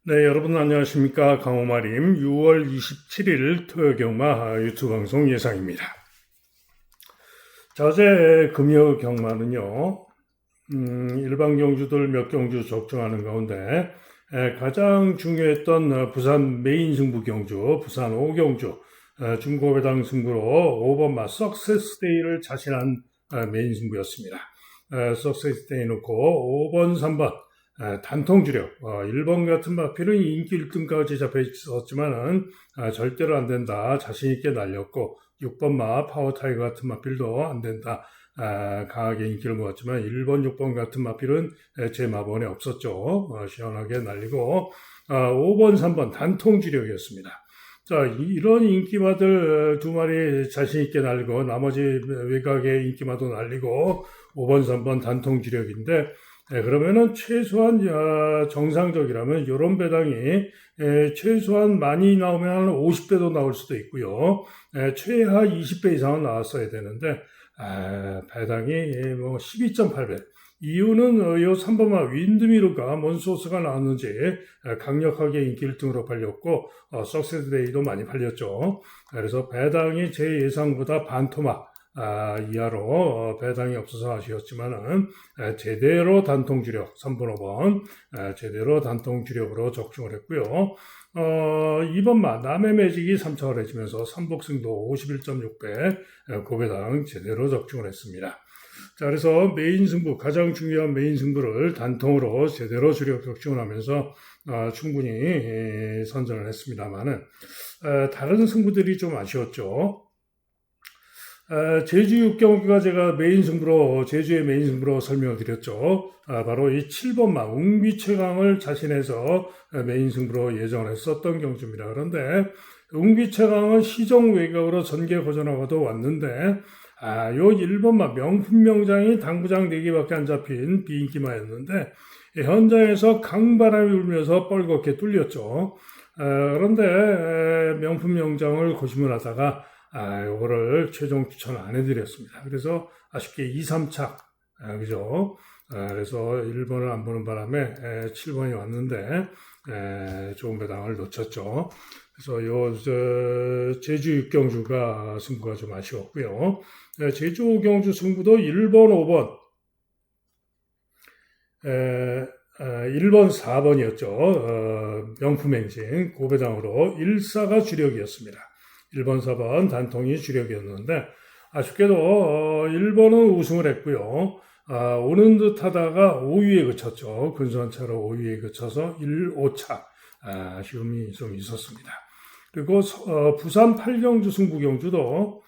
네, 여러분 안녕하십니까. 강호마림 6월 27일 토요경마 유튜브 방송 예상입니다. 자, 어제 금요 경마는요, 일반 경주들 몇 경주 적중하는 가운데 가장 중요했던 부산 메인 승부 경주, 부산 5경주, 중고배당 승부로 5번마 석세스데이를 자신한 메인 승부였습니다. 석세스데이 놓고 5번, 3번 단통 주력, 1번 같은 마필은 인기 1등까지 잡혀 있었지만은 절대로 안 된다. 자신 있게 날렸고 6번 마 파워타이거 같은 마필도 안 된다. 강하게 인기를 모았지만 1번, 6번 같은 마필은 제 마번에 없었죠. 시원하게 날리고 5번, 3번 단통 주력이었습니다. 자, 이런 인기마들 두 마리 자신 있게 날리고 나머지 외곽의 인기마도 날리고 5번, 3번 단통 주력인데 그러면은 최소한 정상적이라면 이런 배당이 최소한 많이 나오면 한 50배도 나올 수도 있고요. 최하 20배 이상은 나왔어야 되는데 배당이 뭐 12.8배. 이유는 이 3번마 윈드미르가 뭔 소스가 나왔는지 강력하게 인기 1등으로 팔렸고 석세스데이도 많이 팔렸죠. 그래서 배당이 제 예상보다 반토막 이하로 배당이 없어서 아쉬웠지만은 제대로 단통 주력 3번, 5번 제대로 단통 주력으로 적중을 했고요. 2번마 남의 매직이 3차를 해지면서 3복승도 51.6배 고배당 제대로 적중을 했습니다. 자, 그래서 메인 승부, 가장 중요한 메인 승부를 단통으로 제대로 주력 적중을 하면서 충분히 선전을 했습니다만은 다른 승부들이 좀 아쉬웠죠. 제주 6경기가 제가 제주의 메인 승부로 설명을 드렸죠. 바로 이 7번마 웅비최강을 자신해서 메인 승부로 예정을 했었던 경주입니다. 그런데 웅비최강은 시종 외곽으로 전개 고전하고도 왔는데, 요 1번마 명품명장이 당구장 4개밖에 안 잡힌 비인기마였는데, 현장에서 강바람이 울면서 뻘겋게 뚫렸죠. 그런데 명품명장을 고심을 하다가 요거를 최종 추천 안 해드렸습니다. 그래서 아쉽게 2, 3착, 그죠? 그래서 1번을 안 보는 바람에 7번이 왔는데, 좋은 배당을 놓쳤죠. 그래서 제주 6경주가 승부가 좀 아쉬웠고요. 제주 5경주 승부도 1번, 5번, 1번, 4번이었죠. 명품행진, 고배당으로 1사가 주력이었습니다. 1번, 4번 단통이 주력이었는데 아쉽게도 1번은 우승을 했고요. 오는 듯 하다가 5위에 그쳤죠. 근소한 차로 5위에 그쳐서 1, 5차 아쉬움이 좀 있었습니다. 그리고 부산 8경주 승부경주도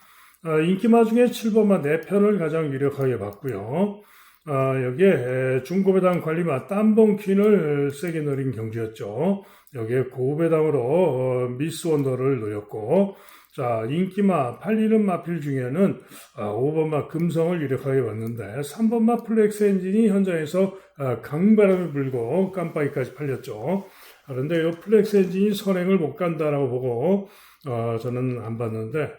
인기마 중에 7번마 4편을 가장 유력하게 봤고요. 여기에 중고배당 관리마 땀봉퀸을 세게 노린 경주였죠. 여기에 고배당으로 미스 원더를 노렸고, 자, 인기마 팔리는 마필 중에는 5번마 금성을 유력하게 봤는데 3번마 플렉스 엔진이 현장에서 강바람이 불고 깜빡이까지 팔렸죠. 그런데 이 플렉스 엔진이 선행을 못 간다라고 보고 저는 안 봤는데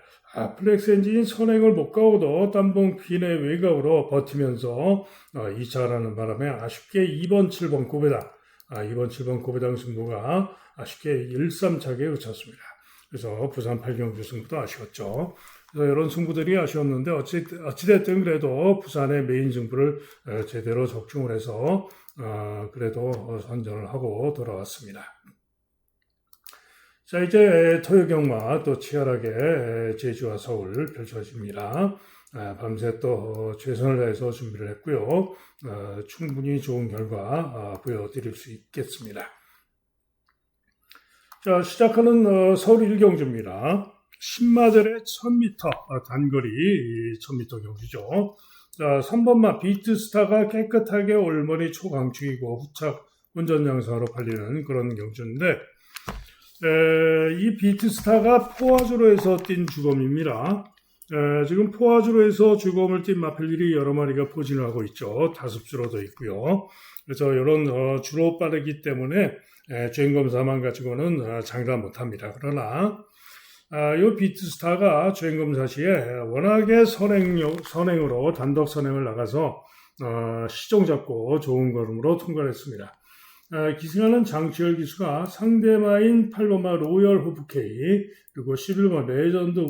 플렉스 엔진이 선행을 못 가고도 땀봉 퀸의 외곽으로 버티면서 2차라는 바람에 아쉽게 2번, 7번 고배당 2번, 7번 고배당 승부가 아쉽게 1, 3차게 그쳤습니다. 그래서 부산 8경주 승부도 아쉬웠죠. 그래서 이런 승부들이 아쉬웠는데 어찌됐든 그래도 부산의 메인 승부를 제대로 적중을 해서 그래도 선전을 하고 돌아왔습니다. 자, 이제 토요경마 또 치열하게 제주와 서울 펼쳐집니다. 밤새 또 최선을 다해서 준비를 했고요. 충분히 좋은 결과 보여드릴 수 있겠습니다. 자, 시작하는 서울 1경주입니다. 10마절에 1000m 단거리 1000m 경주죠. 자, 3번마 비트스타가 깨끗하게 올머리 초강축이고 후착 운전장사로 팔리는 그런 경주인데 이 비트스타가 포화주로 해서 뛴 주검입니다. 지금 포화주로 해서 주검을 뛴 마필들이 여러 마리가 포진을 하고 있죠. 다습주로도 있고요. 그래서 이런 주로 빠르기 때문에 주행검사만 가지고는 장담 못합니다. 그러나 이 비트스타가 주행검사 시에 워낙에 선행으로 단독 선행을 나가서 시종 잡고 좋은 걸음으로 통과를 했습니다. 기승하는 장치열 기수가 상대마인 8번마 로열 호프케이 그리고 11번 레전드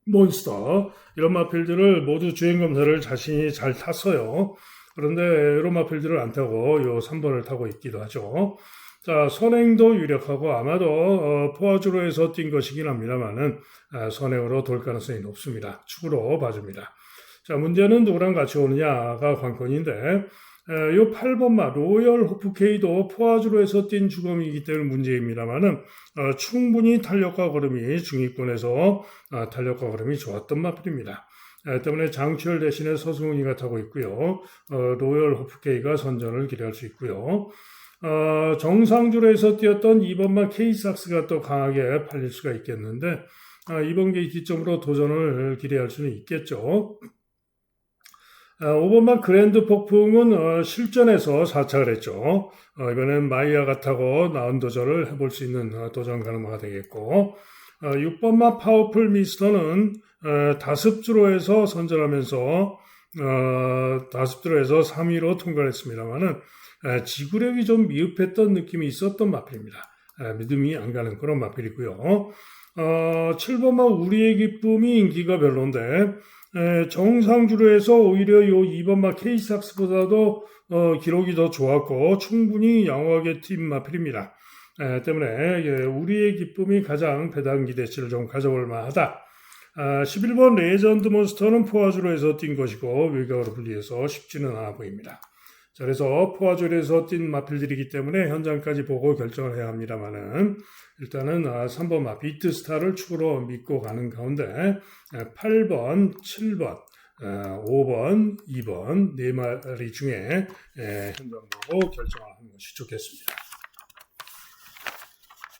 몬스터 이런 마필들을 모두 주행 검사를 자신이 잘 탔어요. 그런데 이런 마필들을 안 타고 요 3번을 타고 있기도 하죠. 자, 선행도 유력하고 아마도 포화주로에서 뛴 것이긴 합니다만은 선행으로 돌 가능성이 높습니다. 축으로 봐줍니다. 자, 문제는 누구랑 같이 오느냐가 관건인데 요 8번마 로열 호프케이도 포화주로에서 뛴 주검이기 때문에 문제입니다만은 충분히 탄력과 걸음이 중위권에서 탄력과 걸음이 좋았던 마필입니다. 때문에 장치열 대신에 서승훈이가 타고 있고요. 로열 호프케이가 선전을 기대할 수 있고요. 정상주로에서 뛰었던 2번마 케이삭스가 또 강하게 팔릴 수가 있겠는데 이번 게이트점으로 도전을 기대할 수는 있겠죠. 5번마 그랜드 폭풍은 실전에서 4착을 했죠. 이번엔 마이야가 타고 나은 도전을 해볼 수 있는 도전 가능마가 되겠고 6번마 파워풀 미스터는 다습주로에서 선전하면서 다습주로에서 3위로 통과했습니다만은 지구력이 좀 미흡했던 느낌이 있었던 마필입니다. 믿음이 안 가는 그런 마필이고요. 7번마 우리의 기쁨이 인기가 별론데 정상주로에서 오히려 요 2번마 케이삭스보다도 기록이 더 좋았고 충분히 양호하게 뛴 마필입니다. 때문에 우리의 기쁨이 가장 배당 기대치를 좀 가져볼 만하다. 11번 레전드 몬스터는 포화주로에서 뛴 것이고 외곽으로 분리해서 쉽지는 않아 보입니다. 자, 그래서 포화주로에서 뛴 마필들이기 때문에 현장까지 보고 결정을 해야 합니다만은 일단은 3번 비트스타를 축으로 믿고 가는 가운데 8번, 7번, 5번, 2번 4마리 중에 현장 보고 결정을 하는 것이 좋겠습니다.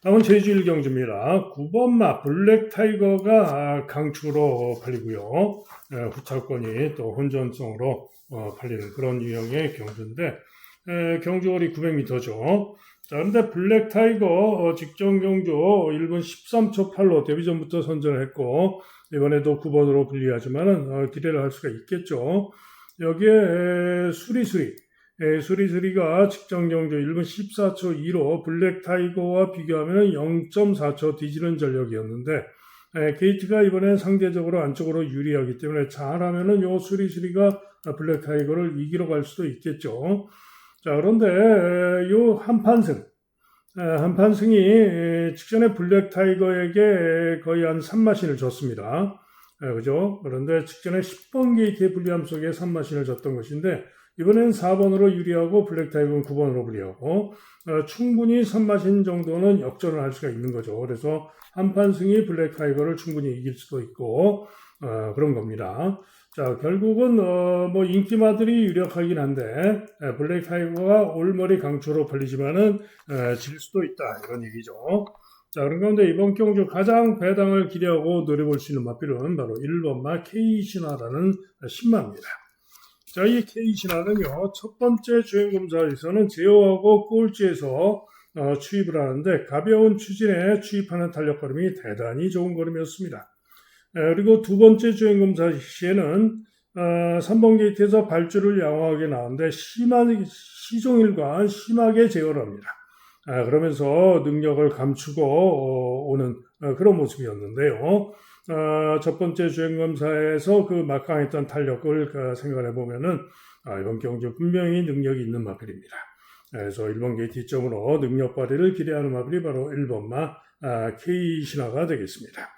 다음은 제주 1경주입니다. 9번마 블랙타이거가 강축으로 팔리고요. 후차권이 또 혼전성으로 팔리는 그런 유형의 경주인데 경주거리 900m죠. 자, 그런데 블랙타이거 직전 경주 1분 13초 8로 데뷔전부터 선전을 했고 이번에도 9번으로 분리하지만은 기대를 할 수가 있겠죠. 여기에 수리수리가 직전 경주 1분 14초 2로 블랙타이거와 비교하면 0.4초 뒤지는 전력이었는데 게이트가 이번엔 상대적으로 안쪽으로 유리하기 때문에 잘하면은 요 수리수리가 블랙타이거를 이기러 갈 수도 있겠죠. 자, 그런데 요 한판승이 직전에 블랙타이거에게 거의 한 3마신을 줬습니다. 그죠? 그런데 직전에 10번 게이트의 불리함 속에 3마신을 줬던 것인데 이번엔 4번으로 유리하고 블랙타이거는 9번으로 불리하고 충분히 3마신 정도는 역전을 할 수가 있는 거죠. 그래서 한판승이 블랙타이거를 충분히 이길 수도 있고 그런 겁니다. 자, 결국은 뭐 인기마들이 유력하긴 한데 블랙타이거가 올머리 강추로 팔리지만은 질 수도 있다 이런 얘기죠. 자, 그런 가운데 이번 경주 가장 배당을 기대하고 노려볼 수 있는 마필은 바로 1번마 K신화라는 신마입니다. 자, 이 K신화는요 첫 번째 주행검사에서는 제어하고 꼴찌에서 추입을 하는데 가벼운 추진에 추입하는 탄력 걸음이 대단히 좋은 걸음이었습니다. 그리고 두 번째 주행검사 시에는 3번 게이트에서 발주를 양호하게 나오는데 시종일관 심하게 제어를 합니다. 그러면서 능력을 감추고 오는 그런 모습이었는데요. 첫 번째 주행검사에서 그 막강했던 탄력을 생각을 해보면은 이번 경주 분명히 능력이 있는 마필입니다. 그래서 1번 게이트 점으로 능력 발휘를 기대하는 마필이 바로 1번마 K신화가 되겠습니다.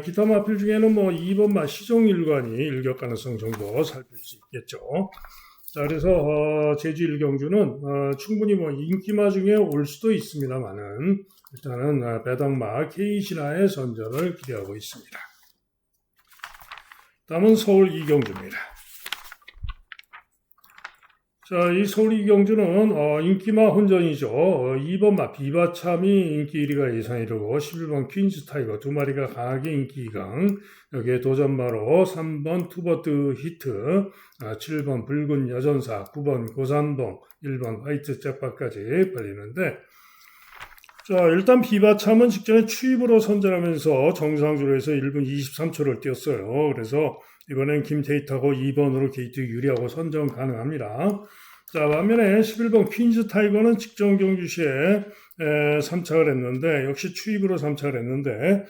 기타 마필 중에는 뭐 2번마 시종일관이 일격 가능성 정도 살필 수 있겠죠. 자, 그래서 제주 1경주는 충분히 뭐 인기마 중에 올 수도 있습니다만은 일단은 배당마 K신화의 선전을 기대하고 있습니다. 다음은 서울 2경주입니다. 자, 이 서울 2경주는 인기마 혼전이죠. 2번마 비바참이 인기 1위가 예상이르고 11번 퀸즈 타이거 두 마리가 강하게 인기 2강, 여기에 도전마로 3번 투버트 히트, 7번 붉은 여전사, 9번 고산봉, 1번 화이트 잭박까지 팔리는데 자, 일단 비바참은 직전에 추입으로 선전하면서 정상주로 해서 1분 23초를 뛰었어요. 그래서 이번엔 김태희 타고 2번으로 게이트 유리하고 선전 가능합니다. 자, 반면에 11번 퀸즈 타이거는 직전 경주 시에 3착을 했는데 역시 추입으로 3착을 했는데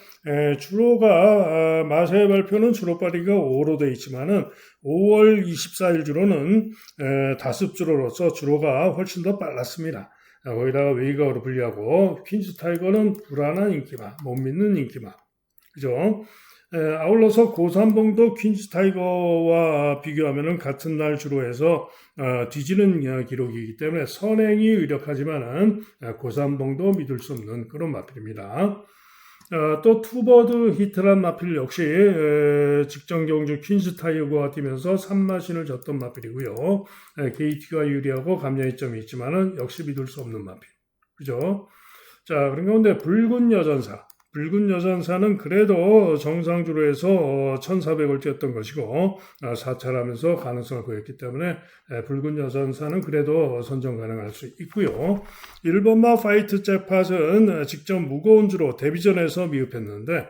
주로가 마세의 발표는 주로 빠리가 5로 되어 있지만은 5월 24일 주로는 다습 주로로서 주로가 훨씬 더 빨랐습니다. 거기다가 웨이가우로 불리하고 퀸즈 타이거는 불안한 인기마, 못 믿는 인기마, 그죠? 아울러서 고산봉도 퀸즈 타이거와 비교하면 같은 날 주로해서 뒤지는 기록이기 때문에 선행이 유력하지만은 고산봉도 믿을 수 없는 그런 마필입니다. 또 투버드 히트란 마필 역시 직전 경주 퀸즈 타이거와 뛰면서 3마신을 졌던 마필이고요. 게이트가 유리하고 감량이점이 있지만은 역시 믿을 수 없는 마필, 그죠? 자, 그런 가운데 붉은 여전사는 그래도 정상주로 해서 1400을 뛰었던 것이고 4차하면서 가능성을 보였기 때문에 붉은 여전사는 그래도 선정 가능할 수 있고요. 1번마 파이트 잭팟은 직전 무거운 주로 데뷔전에서 미흡했는데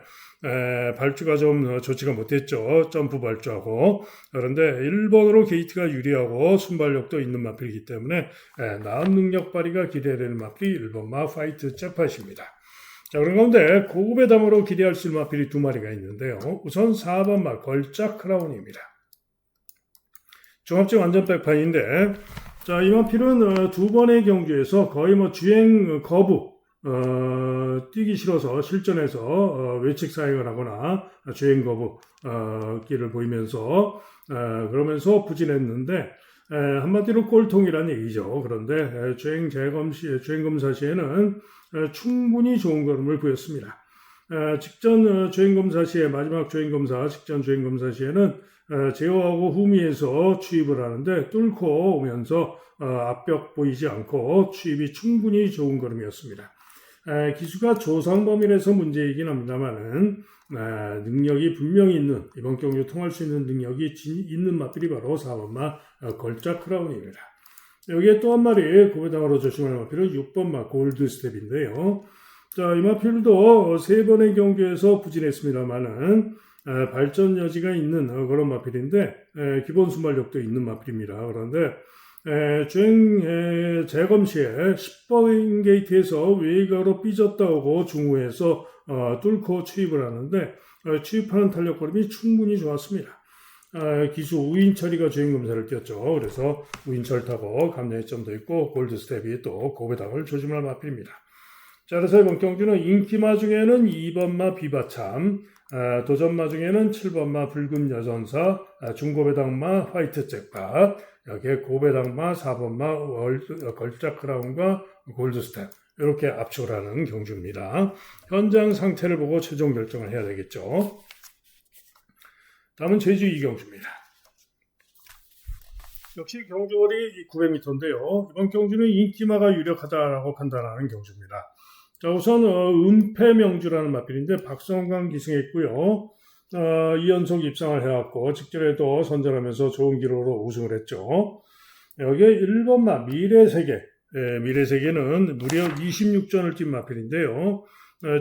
발주가 좀 좋지가 못했죠. 점프 발주하고. 그런데 1번으로 게이트가 유리하고 순발력도 있는 마필이기 때문에 나은 능력 발휘가 기대되는 마필이 1번마 파이트 잭팟입니다. 자, 그런 가운데 고급의 담으로 기대할 수 있는 마필이 두 마리가 있는데요. 우선 4번 마 걸작 크라운입니다. 종합적 완전 백판인데, 자, 이 마필은 두 번의 경주에서 거의 주행 거부, 뛰기 싫어서 실전에서 외측 사행을 하거나 주행 거부 길을 보이면서 그러면서 부진했는데 한마디로 꼴통이란 얘기죠. 그런데 주행 검사 시에는 충분히 좋은 걸음을 보였습니다. 직전 주행검사 시에 마지막 주행검사 직전 주행검사 시에는 제어하고 후미에서 추입을 하는데 뚫고 오면서 앞벽 보이지 않고 추입이 충분히 좋은 걸음이었습니다. 기수가 조상범위라서 문제이긴 합니다만은 능력이 분명히 있는 이번 경주 통할 수 있는 능력이 있는 마필이 바로 4번마 걸작 크라운입니다. 여기에 또 한 마리 고배당으로 조심할 마필은 6번마 골드 스텝인데요. 자, 이 마필도 세 번의 경주에서 부진했습니다만은 발전 여지가 있는 그런 마필인데 기본 순발력도 있는 마필입니다. 그런데 주행 재검 시에 10번 게이트에서 웨이가로 삐졌다고 중후에서 뚫고 추입을 하는데 추입하는 탄력 걸음이 충분히 좋았습니다. 기수 우인철이가 주행검사를 뛰었죠. 그래서 우인철 타고 감량이점도 있고 골드 스텝이 또 고배당을 조심할 마필입니다. 자, 그래서 이번 경주는 인기마 중에는 2번마 비바참, 도전마 중에는 7번마 붉은 여전사, 중고배당마 화이트 잭팟, 여기에 고배당마 4번마 걸작 크라운과 골드 스텝 이렇게 압축을 하는 경주입니다. 현장 상태를 보고 최종 결정을 해야 되겠죠. 다음은 제주 2경주입니다. 역시 경주거리 900m인데요. 이번 경주는 인기마가 유력하다라고 판단하는 경주입니다. 자, 우선 은패명주라는 마필인데 박성광 기승했고요. 2연속 입상을 해왔고 직전에도 선전하면서 좋은 기록으로 우승을 했죠. 여기에 1번마 미래세계. 미래세계는 무려 26전을 뛴 마필인데요.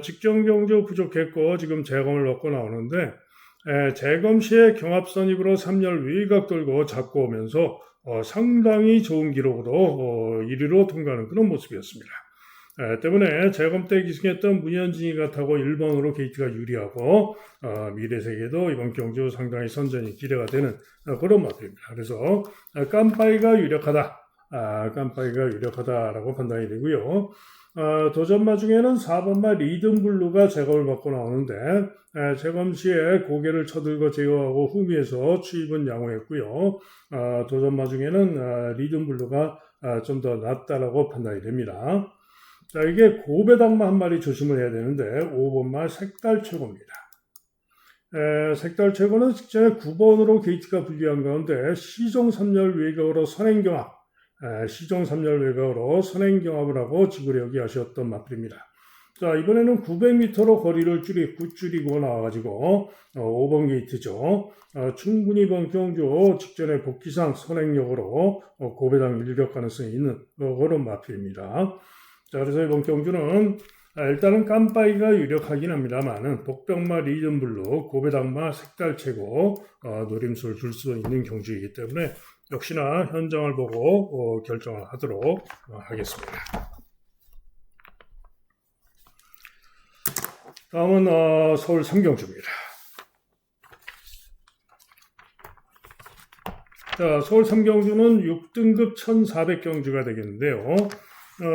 직전 경주 부족했고 지금 재검을 넣고 나오는데 재검 시에 경합선입으로 3열 외곽 돌고 잡고 오면서 상당히 좋은 기록으로 1위로 통과하는 그런 모습이었습니다. 때문에 재검 때 기승했던 문현진이가 타고 1번으로 게이트가 유리하고 미래세계도 이번 경주 상당히 선전이 기대가 되는 그런 마필입니다. 그래서 깜빠이가 유력하다라고 판단이 되고요. 도전마 중에는 4번마 리듬블루가 재검을 받고 나오는데 재검 시에 고개를 쳐들고 제어하고 후미에서 추입은 양호했고요. 도전마 중에는 리듬블루가 좀 더 낫다라고 판단이 됩니다. 자, 이게 고배당마 한 마리 조심을 해야 되는데 5번마 색달최고입니다. 색달최고는 직전에 9번으로 게이트가 불리한 가운데 시종 3열 외곽으로 선행경합을 하고 지구력이 아쉬웠던 마필입니다. 자, 이번에는 900m로 거리를 줄이고 나와가지고 5번 게이트죠. 충분히 이번 경주 직전에 복귀상 선행력으로 고배당 유력 가능성이 있는 그런 마필입니다. 자, 그래서 이번 경주는 일단은 깜빠이가 유력하긴 합니다만은 복병마 리듬블루, 고배당마 색달최고 노림수를 줄 수 있는 경주이기 때문에 역시나 현장을 보고 결정을 하도록 하겠습니다. 다음은 서울 삼경주입니다. 자, 서울 삼경주는 6등급 1400경주가 되겠는데요.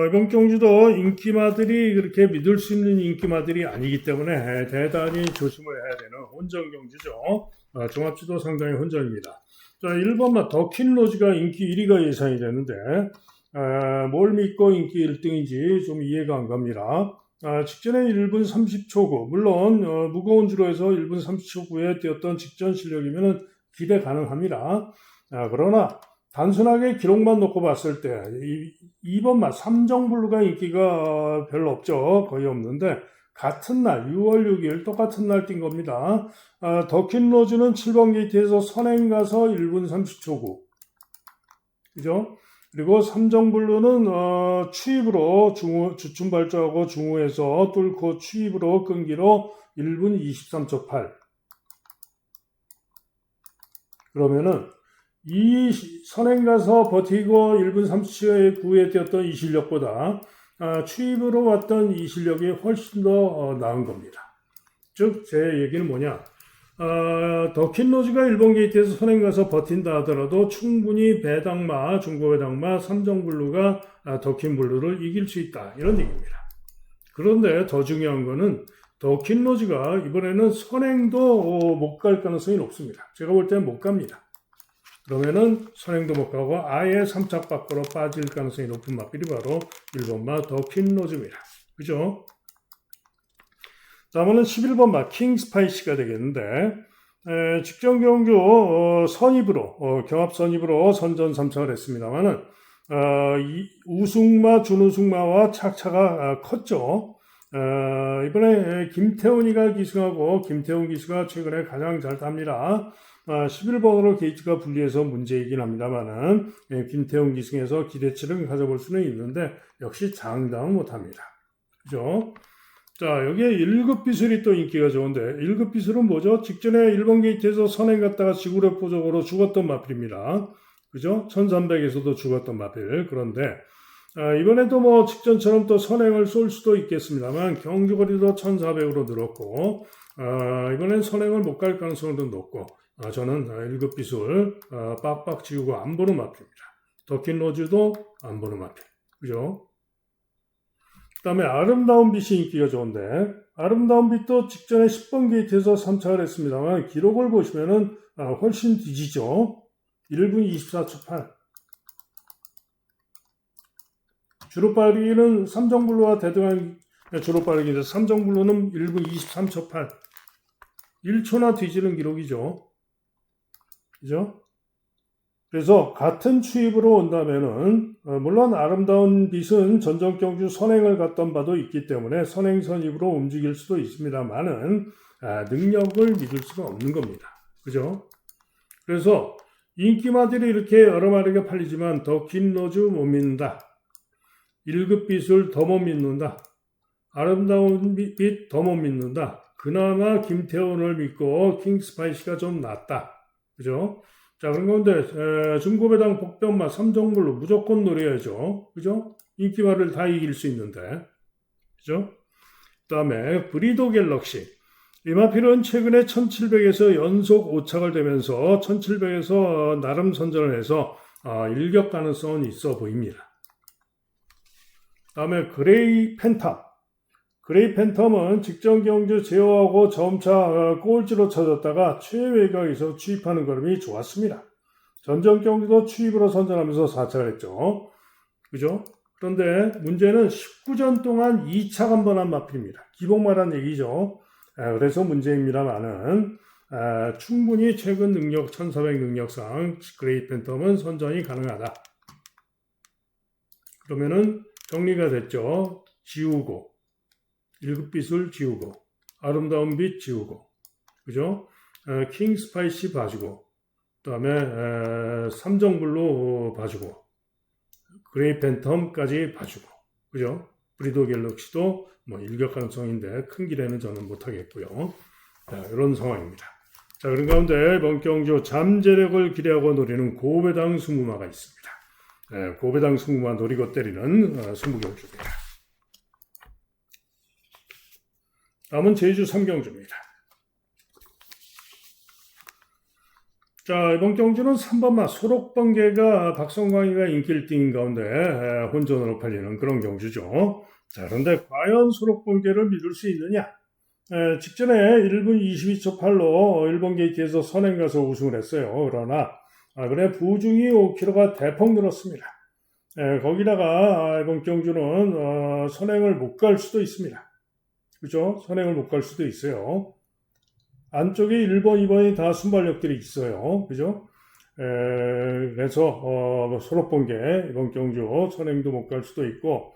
이번 경주도 인기마들이 그렇게 믿을 수 있는 인기마들이 아니기 때문에 대단히 조심을 해야 되는 혼전 경주죠. 종합지도 상당히 혼전입니다. 자, 1번마 더킨로즈가 인기 1위가 예상이 되는데 뭘 믿고 인기 1등인지 좀 이해가 안 갑니다. 직전에 1분 30초구, 물론 무거운 주로 해서 1분 30초구에 뛰었던 직전 실력이면 기대 가능합니다. 그러나 단순하게 기록만 놓고 봤을 때 2번마 삼정블루가 인기가 별로 없죠. 거의 없는데 같은 날 6월 6일 똑같은 날 뛴 겁니다. 더킨로즈는 7번 게이트에서 선행 가서 1분 30초구, 그죠? 그리고 삼정블루는 추입으로 주춤 발주하고 중후에서 뚫고 추입으로 끈기로 1분 23초 8. 그러면은 이 선행 가서 버티고 1분 30초에 뛰었던 이 실력보다 추입으로 왔던 이 실력이 훨씬 더 나은 겁니다. 즉, 제 얘기는 뭐냐? 더킨로즈가 1번 게이트에서 선행 가서 버틴다 하더라도 충분히 배당마, 중고배당마, 삼정블루가 더킨블루를 이길 수 있다. 이런 얘기입니다. 그런데 더 중요한 거는 더킨로즈가 이번에는 선행도 못 갈 가능성이 높습니다. 제가 볼 때는 못 갑니다. 그러면은 선행도 못 가고 아예 3착 밖으로 빠질 가능성이 높은 마필이 바로 1번마 더킨로즈입니다. 그죠? 다음은 11번마 킹스파이시가 되겠는데 직전 경주 선입으로 경합 선입으로 선전 3착을 했습니다만은 우승마 준우승마와 착차가 컸죠. 이번에 김태훈이가 기승하고 김태훈 기수가 최근에 가장 잘 탑니다. 11번으로 게이트가 분리해서 문제이긴 합니다만은 김태훈 기승에서 기대치를 가져볼 수는 있는데 역시 장담은 못합니다. 그죠? 자, 여기에 1급 비술이 또 인기가 좋은데 1급 비술은 뭐죠? 직전에 1번 게이트에서 선행 갔다가 지구력포적으로 죽었던 마필입니다. 그죠? 1300에서도 죽었던 마필. 그런데 이번에도 뭐 직전처럼 또 선행을 쏠 수도 있겠습니다만 경주거리도 1400으로 늘었고 이번엔 선행을 못 갈 가능성도 높고 저는 1급 비술 빡빡 지우고 안 보는 마필입니다. 더킨로즈도 안 보는 마필. 그죠? 그 다음에 아름다운 빛이 인기가 좋은데 아름다운 빛도 직전에 10번 게이트에서 3착을 했습니다만 기록을 보시면은 훨씬 뒤지죠. 1분 24초 8. 주로 빠르기는 삼정블루와 대등한 주로 빠르기인데 삼정블루는 1분 23초 8. 1초나 뒤지는 기록이죠. 그죠? 그래서 같은 추입으로 온다면은 물론 아름다운 빛은 전전 경주 선행을 갔던 바도 있기 때문에 선행 선입으로 움직일 수도 있습니다만은 능력을 믿을 수가 없는 겁니다. 그죠? 그래서 인기마들이 이렇게 여러 마리가 팔리지만 더킨로즈 못 믿는다. 1급 빛을 더 못 믿는다. 아름다운 빛 더 못 믿는다. 그나마 김태훈을 믿고 킹스파이시가 좀 낫다. 그죠? 자, 그런 가운데 중고배당 복변마 삼정블루 무조건 노려야죠. 그죠? 인기마를 다 이길 수 있는데. 그죠? 그 다음에 브리도 갤럭시. 이 마필은 최근에 1700에서 연속 5착을 되면서 1700에서 나름 선전을 해서 일격 가능성은 있어 보입니다. 그 다음에 그레이 팬텀. 그레이 팬텀은 직전 경주 제어하고 점차 꼴찌로 쳐졌다가 최외곽에서 추입하는 걸음이 좋았습니다. 전전 경주도 추입으로 선전하면서 4착을 했죠. 그죠? 그런데 문제는 19전 동안 2착 한 번 한 마필입니다. 기복마란 얘기죠. 그래서 문제입니다만은 충분히 최근 능력 1400 능력상 그레이 팬텀은 선전이 가능하다. 그러면은 정리가 됐죠. 지우고 1급 빛을 지우고 아름다운 빛 지우고 그죠? 킹 스파이시 봐주고 그 다음에 삼정블루 봐주고 그레이 팬텀까지 봐주고 그죠? 브리도 갤럭시도 뭐 일격 가능성인데 큰 기대는 저는 못하겠고요. 자, 이런 상황입니다. 자, 그런 가운데 이번 경주 잠재력을 기대하고 노리는 고배당 승부마가 있습니다. 고배당 승부마 노리고 때리는 승부경주입니다. 다음은 제주 3경주입니다. 자, 이번 경주는 3번마 소록번개가 박성광이가 인기 1등인 가운데 혼전으로 팔리는 그런 경주죠. 자, 그런데 과연 소록번개를 믿을 수 있느냐? 직전에 1분 22초 8로 일본 게이트에서 선행 가서 우승을 했어요. 그러나 그래 부중이 5km가 대폭 늘었습니다. 거기다가 이번 경주는 선행을 못 갈 수도 있습니다. 그죠? 선행을 못 갈 수도 있어요. 안쪽에 1번, 2번이 다 순발력들이 있어요. 그죠? 그래서 소록번개 이번 경주 선행도 못 갈 수도 있고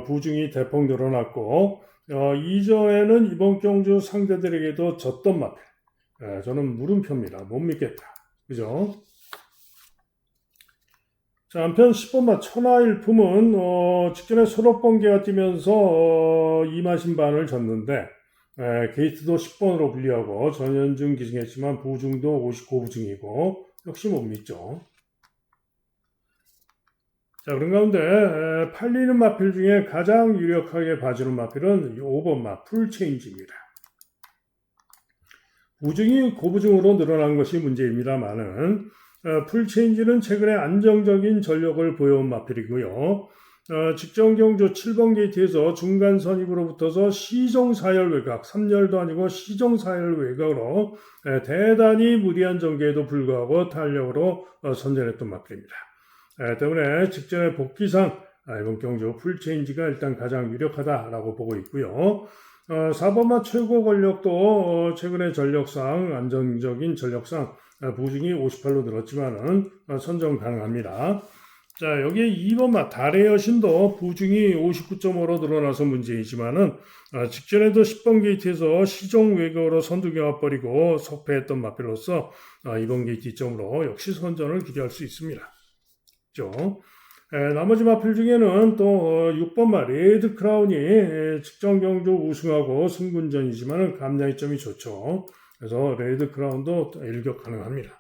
부중이 대폭 늘어났고 이전에는 이번 경주 상대들에게도 졌던 마필. 저는 물음표입니다. 못 믿겠다. 그죠? 자, 한편 10번마 천하일품은 직전에 소록번개가 뛰면서 이마신반을 졌는데 게이트도 10번으로 분리하고 전현중 기승했지만 부중도 59부중이고 역시 못 믿죠. 자, 그런 가운데 팔리는 마필 중에 가장 유력하게 봐주는 마필은 5번마 풀체인지입니다. 부중이 고부중으로 늘어난 것이 문제입니다만은 풀체인지는 최근에 안정적인 전력을 보여온 마필이고요. 직전 경주 7번 게이트에서 중간 선입으로 붙어서 시종사열 외곽, 3열도 아니고 시종사열 외곽으로 대단히 무리한 전개에도 불구하고 탄력으로 선전했던 마필입니다. 때문에 직전의 복귀상 이번 경주 풀체인지가 일단 가장 유력하다라고 보고 있고요. 4번마 최고 권력도 최근의 전력상 안정적인 전력상 부중이 58로 늘었지만은 선정 가능합니다. 자, 여기에 2번마 달의 여신도 부중이 59.5로 늘어나서 문제이지만은 직전에도 10번 게이트에서 시종 외곽으로 선두경합 버리고 석패했던 마필로서 이번 게이트 2점으로 역시 선전을 기대할 수 있습니다. 그렇죠? 나머지 마필 중에는 또 6번마 레드 크라운이 직전 경주 우승하고 승군전이지만은 감량의 점이 좋죠. 그래서 레드 크라운도 일격 가능합니다.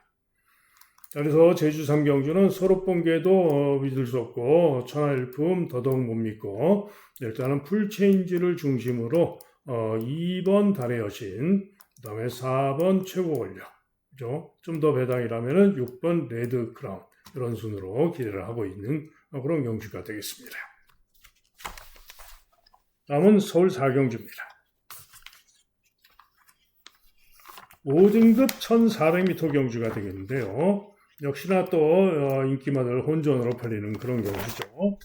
자, 그래서 제주 3경주는 소록번개도 믿을 수 없고 천하일품 더더욱 못 믿고 일단은 풀체인지를 중심으로 2번 달의 여신, 그 다음에 4번 최고 권력, 그죠? 좀 더 배당이라면은 6번 레드 크라운 이런 순으로 기대를 하고 있는 그런 경주가 되겠습니다. 다음은 서울 4경주입니다. 5등급 1400m 경주가 되겠는데요. 역시나 또 인기마들 혼전으로 팔리는 그런 경주죠.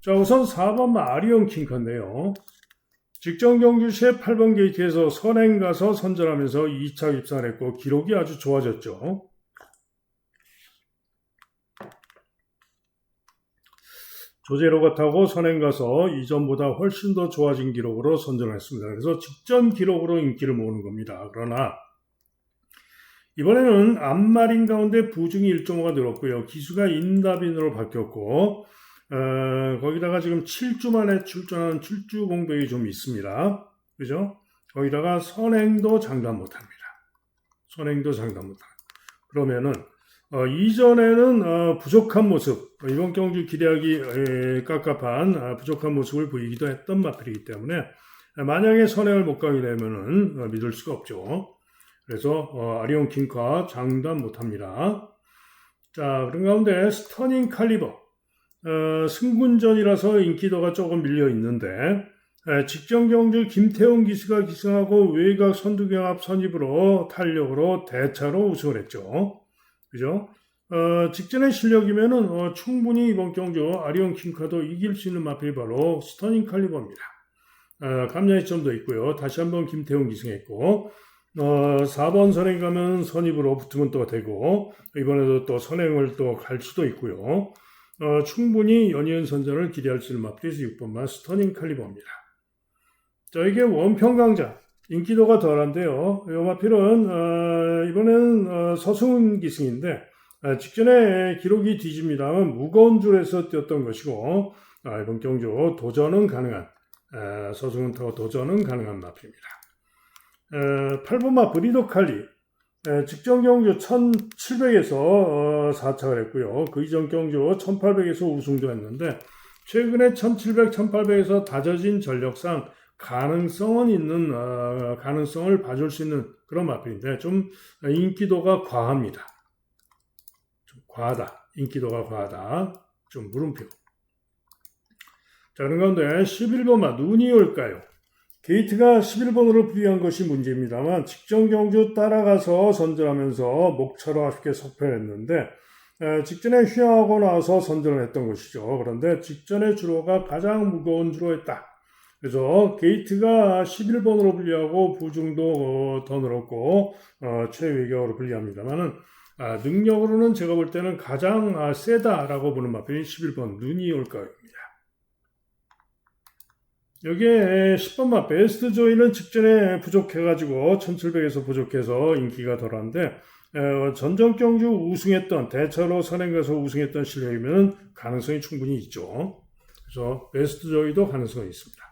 자, 우선 4번마 아리온 킹카인데요. 직전 경주 시에 8번 게이트에서 선행 가서 선전하면서 2차 입상을 했고 기록이 아주 좋아졌죠. 조제로가 타고 선행 가서 이전보다 훨씬 더 좋아진 기록으로 선전했습니다. 그래서 직전 기록으로 인기를 모으는 겁니다. 그러나 이번에는 앞마린 가운데 부중이 1.5가 늘었고요. 기수가 인다빈으로 바뀌었고 거기다가 지금 7주 만에 출전하는 출주 공백이 좀 있습니다. 그죠? 거기다가 선행도 장담 못합니다. 선행도 장담 못합니다. 그러면은 이전에는 부족한 모습, 이번 경주 기대하기 깝깝한 부족한 모습을 보이기도 했던 마필이기 때문에 만약에 선행을 못 가게 되면은 믿을 수가 없죠. 그래서 아리온 킹카 장담 못합니다. 자, 그런 가운데 스터닝 칼리버 승군전이라서 인기도가 조금 밀려 있는데 직전 경주 김태훈 기수가 기승하고 외곽 선두경합 선입으로 탄력으로 대차로 우승을 했죠. 그죠? 직전의 실력이면은 충분히 이번 경주 아리온 킹카도 이길 수 있는 마필이 바로 스터닝 칼리버입니다. 감량의 점도 있고요. 다시 한번 김태훈 기승했고 4번 선행 가면 선입으로 붙으면 또 되고 이번에도 또 선행을 또 갈 수도 있고요. 충분히 연이은 선전을 기대할 수 있는 마필이 6번만 스터닝 칼리버입니다. 자, 이게 원평 강자 인기도가 덜한데요. 이 마필은 이번에는 서승훈 기승인데 직전에 기록이 뒤집니다만 무거운 줄에서 뛰었던 것이고 이번 경주 도전은 가능한 서승훈 타고 도전은 가능한 마필입니다. 8번마 브리도칼리 직전 경주 1700에서 4착을 했고요. 그 이전 경주 1800에서 우승도 했는데 최근에 1700, 1800에서 다져진 전력상 가능성은 있는 가능성을 봐줄 수 있는 그런 마필인데 좀 인기도가 과합니다. 좀 과하다. 인기도가 과하다. 좀 물음표. 자, 그런 가운데 11번마 눈이 올까요? 게이트가 11번으로 불리한 것이 문제입니다만 직전 경주 따라가서 선전하면서 목차로 아쉽게 석패했는데 직전에 휘하고 나서 선전을 했던 것이죠. 그런데 직전의 주로가 가장 무거운 주로였다. 그래서 게이트가 11번으로 불리하고 부중도 더 늘었고 최외격으로 불리합니다만은 능력으로는 제가 볼 때는 가장 세다라고 보는 마필이 11번 눈이 올까요입니다. 여기에 10번마 베스트 조이는 직전에 부족해가지고 1700에서 부족해서 인기가 덜한데 전전 경주 우승했던 대처로 선행가서 우승했던 실력이면 가능성이 충분히 있죠. 그래서 베스트 조이도 가능성이 있습니다.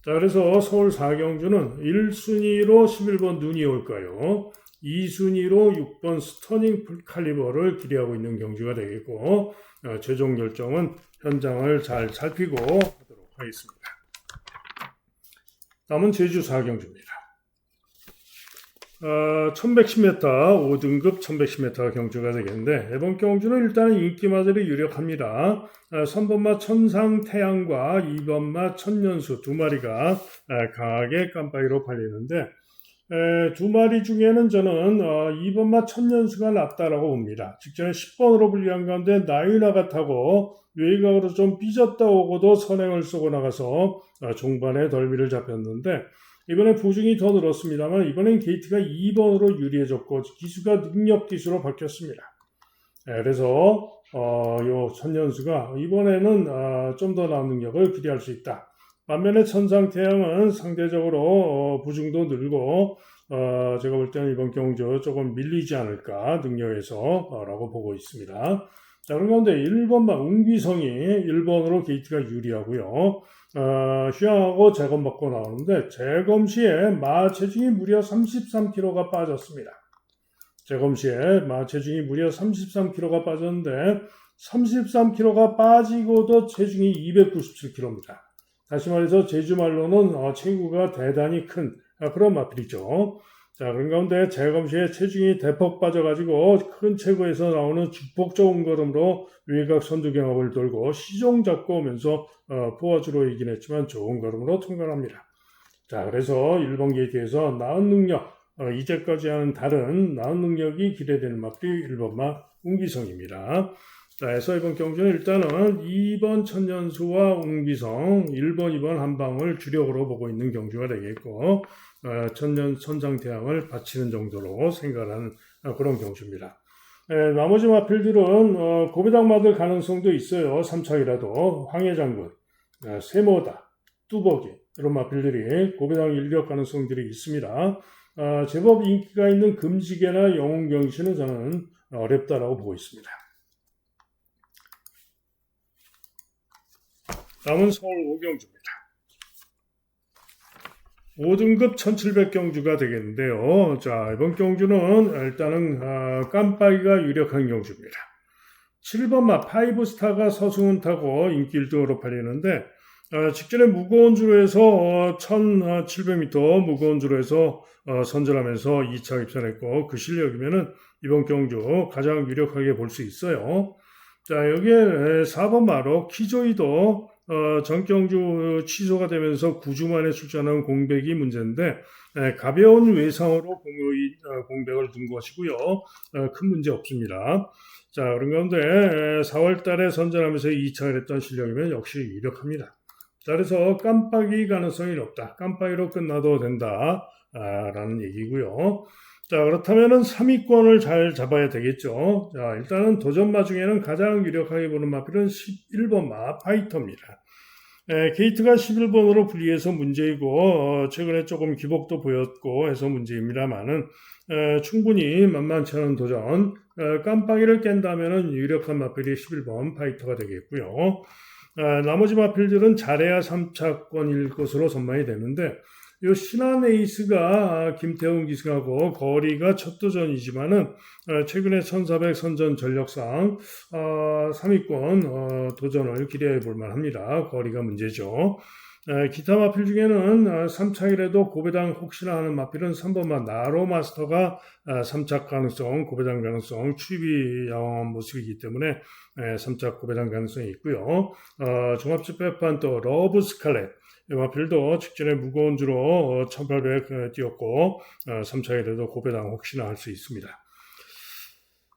자, 그래서 서울 4경주는 1순위로 11번 눈이 올까요? 2순위로 6번 스터닝 칼리버를 기대하고 있는 경주가 되겠고 최종 결정은 현장을 잘 살피고 하도록 하겠습니다. 다음은 제주 4경주입니다. 1110m, 5등급 1110m 경주가 되겠는데 이번 경주는 일단 인기마들이 유력합니다. 3번마 천상태양과 2번마 천년수 두 마리가 강하게 깜빡이로 팔리는데 두 마리 중에는 저는 2번마 천년수가 낫다라고 봅니다. 직전에 10번으로 불리한 가운데 나이나가 타고 외곽으로 좀 삐졌다 오고도 선행을 쏘고 나가서 종반에 덜미를 잡혔는데 이번에 부중이 더 늘었습니다만 이번엔 게이트가 2번으로 유리해졌고 기수가 능력 기수로 바뀌었습니다. 그래서 요 천년수가 이번에는 좀 더 나은 능력을 기대할 수 있다. 반면에 천상태양은 상대적으로 부중도 늘고 제가 볼 때는 이번 경주 조금 밀리지 않을까 능력에서 라고 보고 있습니다. 자, 그런 가운데 1번마 웅비성이 1번으로 게이트가 유리하고요. 휴양하고 재검받고 나오는데 재검 시에 마 체중이 무려 33kg가 빠졌습니다. 재검 시에 마 체중이 무려 33kg가 빠졌는데 33kg가 빠지고도 체중이 297kg입니다. 다시 말해서 제주말로는 체구가 대단히 큰 그런 마필이죠. 자, 그런 가운데 재검 시에 체중이 대폭 빠져가지고 큰 체구에서 나오는 축복 좋은 걸음으로 외곽 선두경합을 돌고 시종 잡고 오면서 포화주로 이긴 했지만 좋은 걸음으로 통과합니다. 자, 그래서 1번 게이트에서 나은 능력, 이제까지와는 다른 나은 능력이 기대되는 마필이 1번마 웅기성입니다. 자, 그래서 이번 경주는 일단은 2번 천년수와 웅비성, 1번, 2번 한방을 주력으로 보고 있는 경주가 되겠고 천상태양을 바치는 정도로 생각하는 그런 경주입니다. 나머지 마필들은 고배당 맞을 가능성도 있어요. 3착이라도 황해장군, 세모다, 뚜벅이 이런 마필들이 고배당 일격 가능성들이 있습니다. 제법 인기가 있는 금지개나 영웅경시는 저는 어렵다라고 보고 있습니다. 다음은 서울 5경주입니다. 5등급 1700경주가 되겠는데요. 자, 이번 경주는 일단은 깜빡이가 유력한 경주입니다. 7번마 파이브스타가 서승훈 타고 인기 1등으로 팔리는데 직전에 무거운 주로에서 1700m 무거운 주로에서 선전하면서 2차 입선했고 그 실력이면은 이번 경주 가장 유력하게 볼 수 있어요. 자, 여기에 4번마로 키조이도 전경주 취소가 되면서 9주 만에 출전한 공백이 문제인데 가벼운 외상으로 공백을 둔 것이고요. 큰 문제 없습니다. 자, 그런 가운데 4월 달에 선전하면서 2차를 했던 실력이면 역시 유력합니다. 자, 그래서 깜빡이 가능성이 높다. 깜빡이로 끝나도 된다. 라는 얘기고요. 자, 그렇다면은 3위권을 잘 잡아야 되겠죠. 자, 일단은 도전마 중에는 가장 유력하게 보는 마필은 11번마 파이터입니다. 게이트가 11번으로 분리해서 문제이고 최근에 조금 기복도 보였고 해서 문제입니다만은 충분히 만만치 않은 도전 깜빡이를 깬다면은 유력한 마필이 11번 파이터가 되겠고요. 나머지 마필들은 잘해야 3차권일 것으로 전망이 되는데 이 신한 에이스가 김태훈 기승하고 거리가 첫 도전이지만은 최근에 1400 선전 전력상 3위권 도전을 기대해 볼 만합니다. 거리가 문제죠. 기타 마필 중에는 3차일에도 고배당 혹시나 하는 마필은 3번만 나로마스터가 3착 가능성, 고배당 가능성, 추입이 양호한 모습이기 때문에 3착 고배당 가능성이 있고요. 종합집배판 또 러브 스칼렛 이 마필도 직전에 무거운 주로 1800 뛰었고 3차일에도 고배당 혹시나 할 수 있습니다.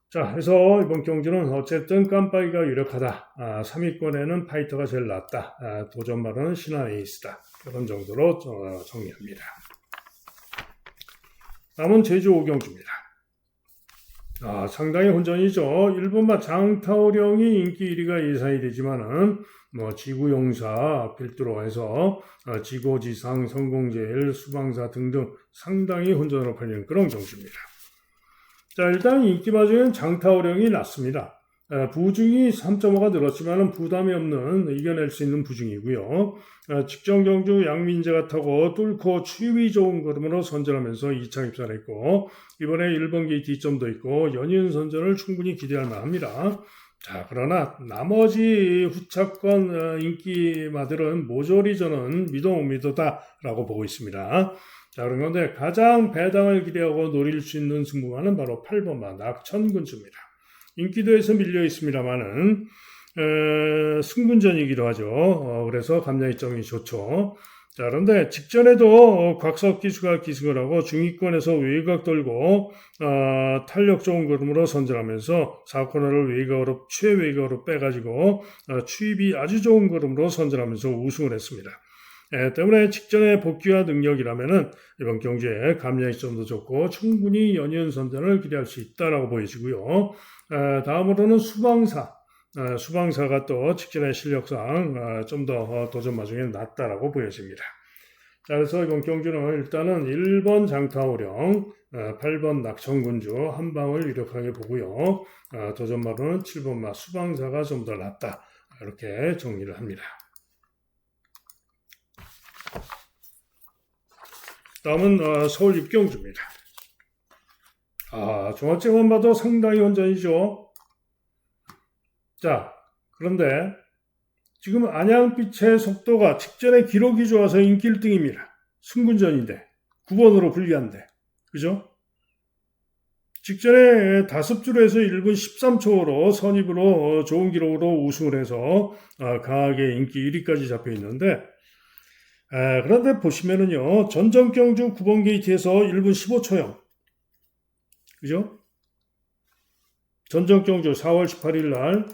자, 해서 이번 경주는 어쨌든 깜빡이가 유력하다. 3위권에는 파이터가 제일 낫다. 도전말은 신한 에이스다. 이런 정도로 정리합니다. 다음은 제주 5경주입니다. 상당히 혼전이죠. 1번마 장타오령이 인기 1위가 예상이 되지만은 지구용사 필두로 해서 지고지상, 성공제일, 수방사 등등 상당히 혼전으로 팔리는 그런 경주입니다. 자, 일단 인기 마중엔 장타오령이 낮습니다. 부중이 3.5가 늘었지만 부담이 없는 이겨낼 수 있는 부중이고요. 직전 경주 양민재가 타고 뚫고 추위 좋은 걸음으로 선전하면서 2차 입산했고 이번에 1번 게이트 2점도 있고 연이은 선전을 충분히 기대할 만합니다. 자, 그러나 나머지 후차권 인기마들은 모조리 저는 미도다라고 보고 있습니다. 자, 그런 건데 가장 배당을 기대하고 노릴 수 있는 승부마는 바로 8번마 낙천군주입니다. 인기도에서 밀려 있습니다만은 승분전이기도 하죠. 그래서 감량이점이 좋죠. 자, 그런데 직전에도 곽석 기수가 기승을 하고 중위권에서 외곽 돌고 탄력 좋은 걸음으로 선전하면서 4코너를 외곽으로 최외곽으로 빼가지고 추입이 아주 좋은 걸음으로 선전하면서 우승을 했습니다. 때문에 직전의 복귀와 능력이라면은 이번 경주에 감량이점도 좋고 충분히 연이은 선전을 기대할 수 있다라고 보여지고요. 다음으로는 수방사가 또 직전의 실력상 좀 더 도전 마중에 낫다라고 보여집니다. 자, 그래서 이번 경주는 일단은 1번 장타오령, 8번 낙천군주 한 방을 유력하게 보고요. 도전마로는 7번마 수방사가 좀 더 낫다 이렇게 정리를 합니다. 다음은 서울 입경주입니다. 종합제만 봐도 상당히 혼전이죠. 자, 그런데 지금 안양빛의 속도가 직전에 기록이 좋아서 인기 1등입니다. 승군전인데 9번으로 불리한데 그죠? 직전에 5주로에서 1분 13초로 선입으로 좋은 기록으로 우승을 해서 강하게 인기 1위까지 잡혀 있는데 그런데 보시면은요, 전정경주 9번 게이트에서 1분 15초형. 그죠? 전정경주 4월 18일 날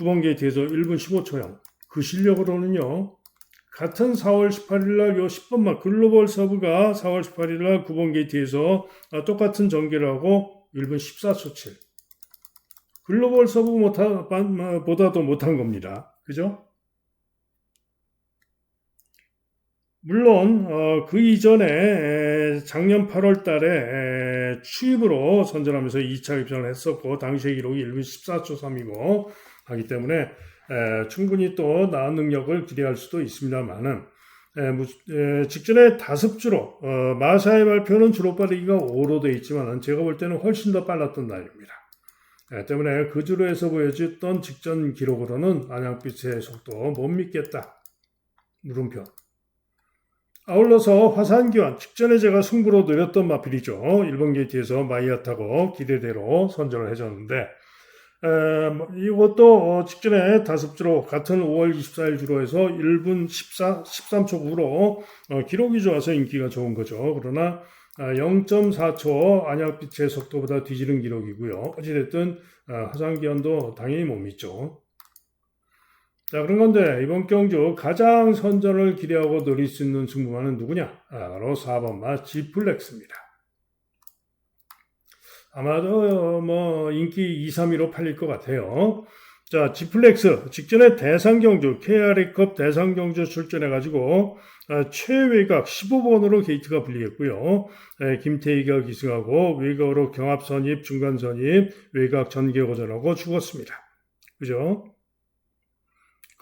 9번 게이트에서 1분 15초형. 그 실력으로는요, 같은 4월 18일 날 요 10번마 글로벌 서브가 4월 18일 날 9번 게이트에서 똑같은 전개를 하고 1분 14초 7. 글로벌 서브보다도 못한 겁니다. 그죠? 물론 그 이전에 작년 8월 달에 추입으로 선전하면서 2차 입장을 했었고 당시의 기록이 1분 14초 3이고 하기 때문에 충분히 또 나은 능력을 기대할 수도 있습니다만은 직전에 5주로 마사의 발표는 주로 빠르기가 5로 되어 있지만 제가 볼 때는 훨씬 더 빨랐던 날입니다. 때문에 그 주로에서 보여줬던 직전 기록으로는 안양빛의 속도 못 믿겠다. 물음표. 아울러서 화산기환, 직전에 제가 승부로 노렸던 마필이죠. 1번 게이트에서 마이야 타고 기대대로 선전을 해줬는데 이것도 직전에 5주로 같은 5월 24일 주로 해서 1분 13초 9로 기록이 좋아서 인기가 좋은 거죠. 그러나 0.4초 안양빛의 속도보다 뒤지는 기록이고요. 어찌됐든 화산기환도 당연히 못 믿죠. 자, 그런 건데 이번 경주 가장 선전을 기대하고 노릴 수 있는 승부마는 누구냐? 바로 4번마 지플렉스입니다. 아마도 인기 2, 3위로 팔릴 것 같아요. 자, 지플렉스 직전에 대상경주 KRA컵 대상경주 출전해가지고 최외곽 15번으로 게이트가 불리했고요. 김태희가 기승하고 외곽으로 경합선입, 중간선입, 외곽 전개고전하고 죽었습니다. 그죠?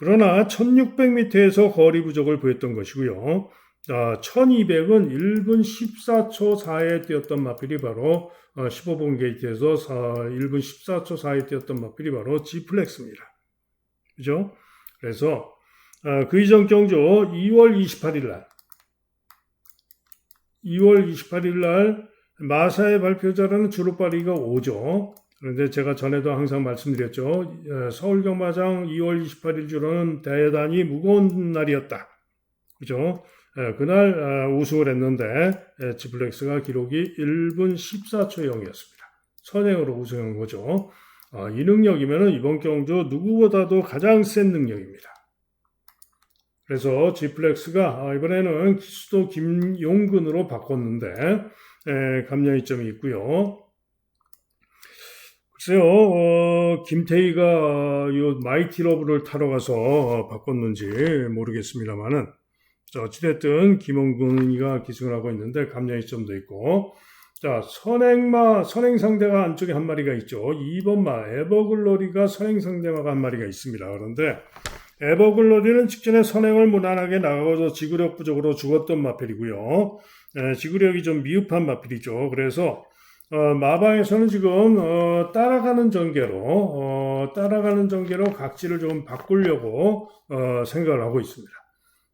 그러나 1600m에서 거리 부족을 보였던 것이고요. 1200은 1분 14초 4에 뛰었던 마필이 바로 15번 게이트에서 1분 14초 4에 뛰었던 마필이 바로 G플렉스입니다. 그죠? 그래서 그 이전 경주 2월 28일 날 마사의 발표자라는 주루파리가 5죠. 그런데 제가 전에도 항상 말씀드렸죠. 서울 경마장 2월 28일 주로는 대단히 무거운 날이었다. 그죠? 그날 우승을 했는데 G플렉스가 기록이 1분 14초 0이었습니다. 선행으로 우승한 거죠. 이 능력이면 이번 경주 누구보다도 가장 센 능력입니다. 그래서 G플렉스가 이번에는 기수도 김용근으로 바꿨는데 감량이점이 있고요. 글쎄요, 김태희가 요 마이티 러브를 타러 가서 바꿨는지 모르겠습니다만은 어찌됐든 김용근이가 기승을 하고 있는데 감량이점도 있고, 자, 선행 상대가 안쪽에 한 마리가 있죠. 2번마 에버글로리가 선행 상대마가 한 마리가 있습니다. 그런데 에버글로리는 직전에 선행을 무난하게 나가고서 지구력 부족으로 죽었던 마필이고요. 지구력이 좀 미흡한 마필이죠. 그래서 마방에서는 지금 따라가는 전개로 각지를 좀 바꾸려고 생각을 하고 있습니다.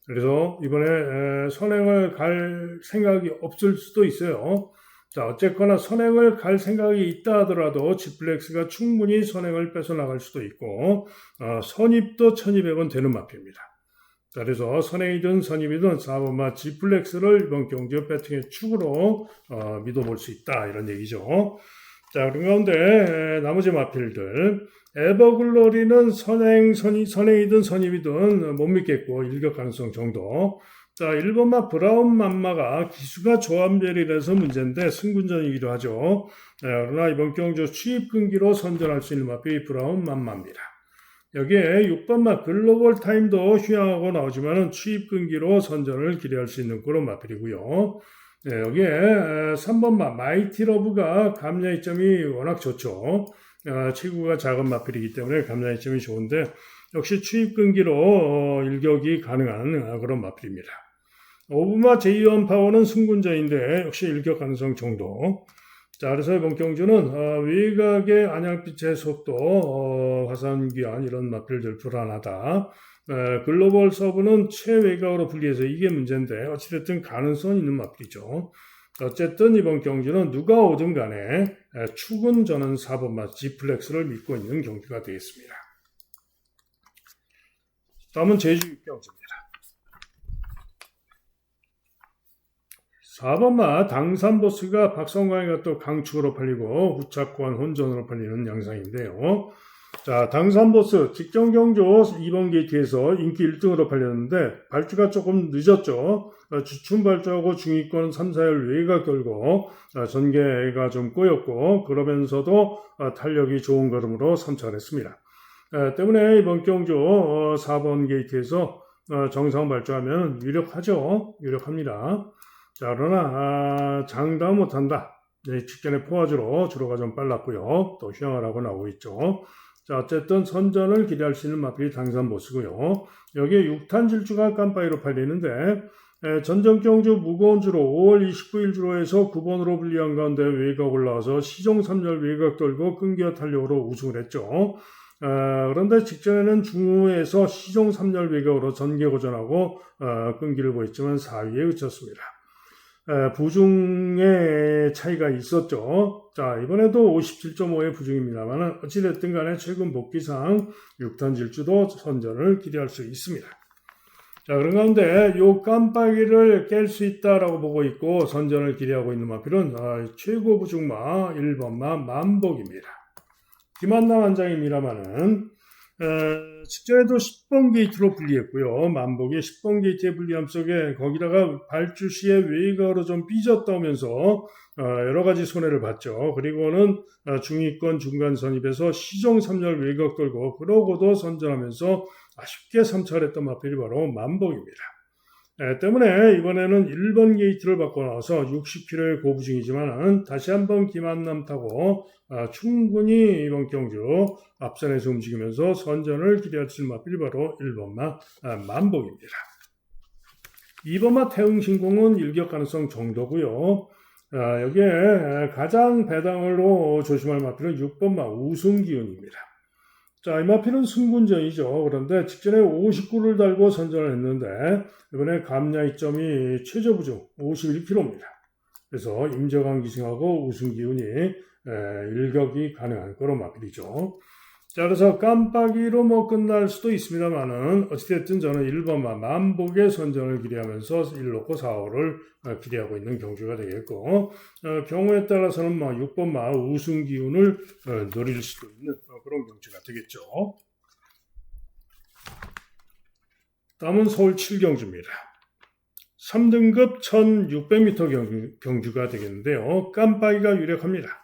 그래서 이번에 선행을 갈 생각이 없을 수도 있어요. 자, 어쨌거나 선행을 갈 생각이 있다 하더라도 G플렉스가 충분히 선행을 뺏어나갈 수도 있고 선입도 1200원 되는 마필입니다. 자, 그래서 선행이든 선입이든 4번마 G플렉스를 이번 경주 배팅의 축으로 믿어볼 수 있다 이런 얘기죠. 자, 그런 가운데 나머지 마필들 에버글로리는 선행이든 선입이든 못 믿겠고 일격 가능성 정도. 자, 1번마 브라운 맘마가 기수가 조합별이라서 문제인데 승군전이기도 하죠. 그러나 이번 경주 추입 끈기로 선전할 수 있는 마필이 브라운 맘마입니다. 여기에 6번마 글로벌 타임도 휴양하고 나오지만은 추입 끈기로 선전을 기대할 수 있는 그런 마필이고요. 여기에 3번마 마이티 러브가 감량이점이 워낙 좋죠. 체구가 작은 마필이기 때문에 감량이점이 좋은데 역시 추입 끈기로 일격이 가능한 그런 마필입니다. 5번마 제이원 파워는 승군자인데 역시 일격 가능성 정도. 자, 그래서 이번 경주는 외곽의 안양빛의 속도, 화산귀환 이런 마필들 불안하다. 글로벌 서브는 최외곽으로 분리해서 이게 문제인데 어찌됐든 가능성 있는 마필이죠. 어쨌든 이번 경주는 누가 오든 간에 축은 저는 4번마 G플렉스를 믿고 있는 경주가 되겠습니다. 다음은 제주 육경주입니다. 4번마 당산보스가 박성광이가 또 강축으로 팔리고 후차권 혼전으로 팔리는 양상인데요. 자, 당산보스 직전 경주 2번 게이트에서 인기 1등으로 팔렸는데 발주가 조금 늦었죠. 주춤 발주하고 중위권 3, 4열 외곽 돌고 전개가 좀 꼬였고 그러면서도 탄력이 좋은 걸음으로 3차를 했습니다. 때문에 이번 경주 4번 게이트에서 정상 발주하면 유력합니다. 자, 그러나 장담 못한다. 직전에 포화주로 주로가 좀 빨랐고요. 또 휴양을 하고 나오고 있죠. 자, 어쨌든 선전을 기대할 수 있는 마필이 당산보스고요. 여기에 6탄 질주가 깜빡이로 팔리는데 전전 경주 무거운 주로 5월 29일 주로에서 9번으로 불리한 가운데 외곽 올라와서 시종 3열 외곽 돌고 끈기와 탄력으로 우승을 했죠. 그런데 직전에는 중후에서 시종 3열 외곽으로 전개 고전하고 끈기를 보였지만 4위에 그쳤습니다. 부중의 차이가 있었죠. 자, 이번에도 57.5의 부중입니다만 어찌됐든 간에 최근 복귀상 6탄 질주도 선전을 기대할 수 있습니다. 자, 그런 가운데 요 깜빡이를 깰 수 있다라고 보고 있고 선전을 기대하고 있는 마필은 최고 부중마 1번마 만복입니다. 김한남 한장입니다만은 직전에도 10번 게이트로 분리했고요. 만복이 10번 게이트의 분리함 속에 거기다가 발주 시에 외곽으로 좀 삐졌다면서 여러 가지 손해를 봤죠. 그리고는 중위권 중간 선입에서 시종 3열 외곽 돌고 그러고도 선전하면서 아쉽게 3차를 했던 마필이 바로 만복입니다. 때문에 이번에는 1번 게이트를 바꿔 나와서 60km의 고부중이지만 다시 한번 김한남 타고 충분히 이번 경주 앞선에서 움직이면서 선전을 기대할 수 있는 마필이 바로 1번마 만복입니다. 2번마 태흥신공은 일격 가능성 정도고요. 여기에 가장 배당으로 조심할 마필은 6번마 우승기운입니다. 자, 이 마필은 승군전이죠. 그런데 직전에 59를 달고 선전을 했는데 이번에 감야이점이 최저 부중 51km입니다. 그래서 임저강 기승하고 우승기운이 일격이 가능한 그런 마필이죠. 자, 그래서 깜빡이로 뭐 끝날 수도 있습니다만은 어찌됐든 저는 1번마 만복의 선전을 기대하면서 1놓고 4호를 기대하고 있는 경주가 되겠고, 경우에 따라서는 뭐 6번마 우승 기운을 노릴 수도 있는 그런 경주가 되겠죠. 다음은 서울 7경주입니다. 3등급 1600m 경주가 되겠는데요. 깜빡이가 유력합니다.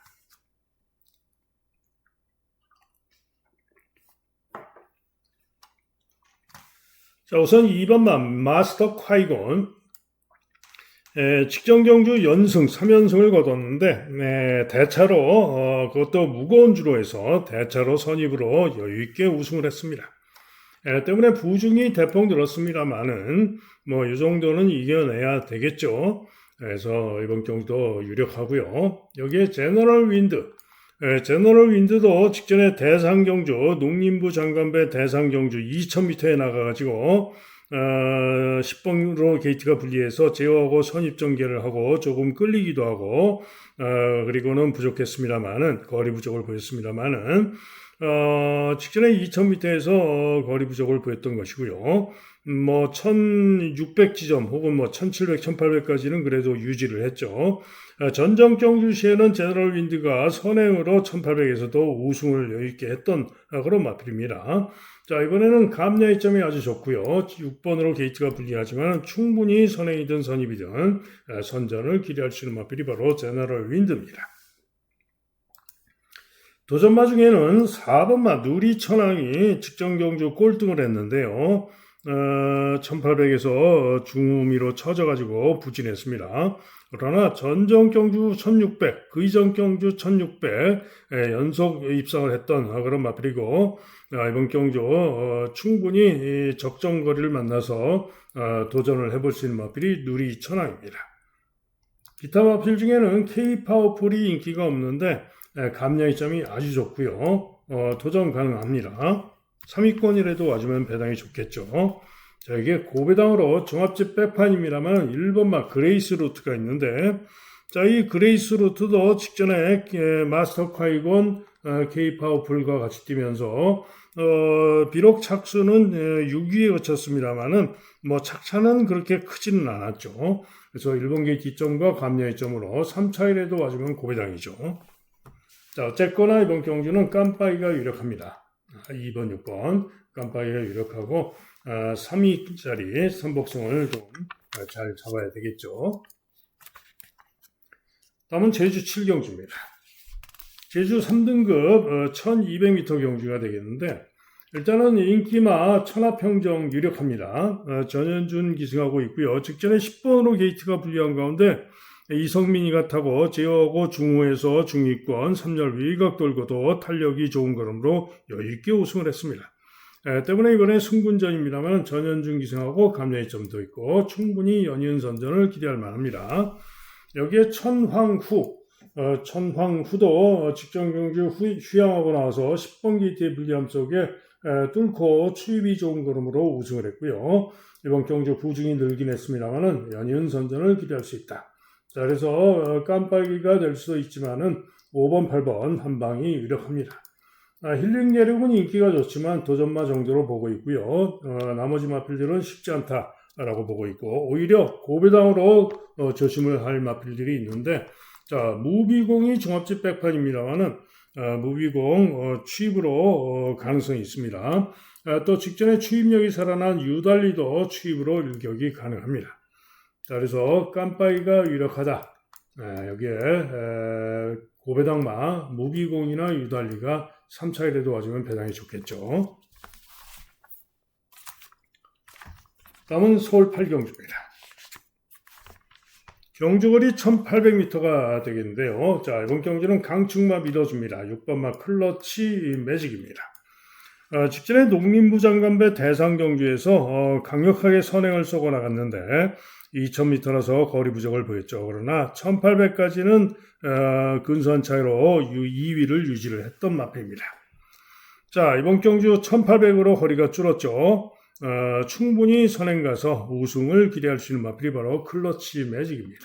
자, 우선 2번마 마스터 콰이곤 직전 경주 연승 3연승을 거뒀는데 대차로 그것도 무거운 주로 해서 대차로 선입으로 여유있게 우승을 했습니다. 때문에 부중이 대폭 늘었습니다만은 뭐 이 정도는 이겨내야 되겠죠. 그래서 이번 경주도 유력하고요. 여기에 제너럴 윈드도 직전에 대상경주 농림부 장관배 대상경주 2000m에 나가가지고 10번으로 게이트가 분리해서 제어하고 선입전개를 하고 조금 끌리기도 하고 그리고는 부족했습니다만은 거리 부족을 보였습니다만은 직전에 2000m에서 거리 부족을 보였던 것이고요. 뭐 1600지점 혹은 뭐 1700, 1800까지는 그래도 유지를 했죠. 전정 경주 시에는 제너럴 윈드가 선행으로 1800에서도 우승을 여유있게 했던 그런 마필입니다. 자, 이번에는 감야이점이 아주 좋고요. 6번으로 게이트가 불리하지만 충분히 선행이든 선입이든 선전을 기대할 수 있는 마필이 바로 제너럴 윈드입니다. 도전마 중에는 4번마 누리천왕이 직전 경주 꼴등을 했는데요. 1800에서 중후미로 쳐져가지고 부진했습니다. 그러나 전정 경주 1600, 그 이전 경주 1600 연속 입상을 했던 그런 마필이고 이번 경주 충분히 적정 거리를 만나서 도전을 해볼 수 있는 마필이 누리천왕입니다. 기타 마필 중에는 K-파워풀이 인기가 없는데 감야이점이 아주 좋고요. 도전 가능합니다. 3위권이라도 와주면 배당이 좋겠죠. 자, 이게 고배당으로 종합집 백판입니다만 1번마 그레이스 루트가 있는데, 자, 이 그레이스 루트도 직전에 마스터 콰이곤 K-파워풀과 같이 뛰면서 비록 착수는 6위에 그쳤습니다만은 뭐 착차는 그렇게 크지는 않았죠. 그래서 1번 게이트 2점과 감야이점으로 3차이라도 와주면 고배당이죠. 자, 어쨌거나 이번 경주는 깜빡이가 유력합니다. 2번, 6번 깜빡이가 유력하고 3위짜리 선복성을 좀 잘 잡아야 되겠죠. 다음은 제주 7경주입니다. 제주 3등급 1200m 경주가 되겠는데 일단은 인기마 천하평정 유력합니다. 전현준 기승하고 있고요. 직전에 10번으로 게이트가 불리한 가운데 이성민이가 타고 제어하고 중후에서 중위권 3열 외곽 돌고도 탄력이 좋은 걸음으로 여유있게 우승을 했습니다. 때문에 이번에 승군전입니다만 전현준 기승하고 감야이점도 있고 충분히 연이은 선전을 기대할 만합니다. 여기에 천황후도 직전 경주 휴양하고 나와서 10번 게이트의 불리함 속에 뚫고 추입이 좋은 걸음으로 우승을 했고요. 이번 경주 부중이 늘긴 했습니다만 연이은 선전을 기대할 수 있다. 자, 그래서 깜빡이가 될 수도 있지만은 5번, 8번 한 방이 유력합니다. 힐링 계력은 인기가 좋지만 도전마 정도로 보고 있고요. 나머지 마필들은 쉽지 않다라고 보고 있고 오히려 고배당으로 조심을 할 마필들이 있는데 자, 무비공이 종합집 백판입니다만은 무비공 취입으로 가능성이 있습니다. 또 직전에 취입력이 살아난 유달리도 취입으로 일격이 가능합니다. 자, 그래서 깜빡이가 유력하다. 여기에 고배당마 무비공이나 유달리가 3차이라도 와주면 배당이 좋겠죠. 다음은 서울 8경주입니다. 경주거리 1800m가 되겠는데요. 자, 이번 경주는 강축마 믿어줍니다. 6번마 클러치 매직입니다. 직전에 농림부 장관배 대상경주에서 강력하게 선행을 쏘고 나갔는데 2000m라서 거리 부족을 보였죠. 그러나 1800까지는 근소한 차이로 2위를 유지를 했던 마필입니다. 자, 이번 경주 1800으로 거리가 줄었죠. 충분히 선행 가서 우승을 기대할 수 있는 마필이 바로 클러치 매직입니다.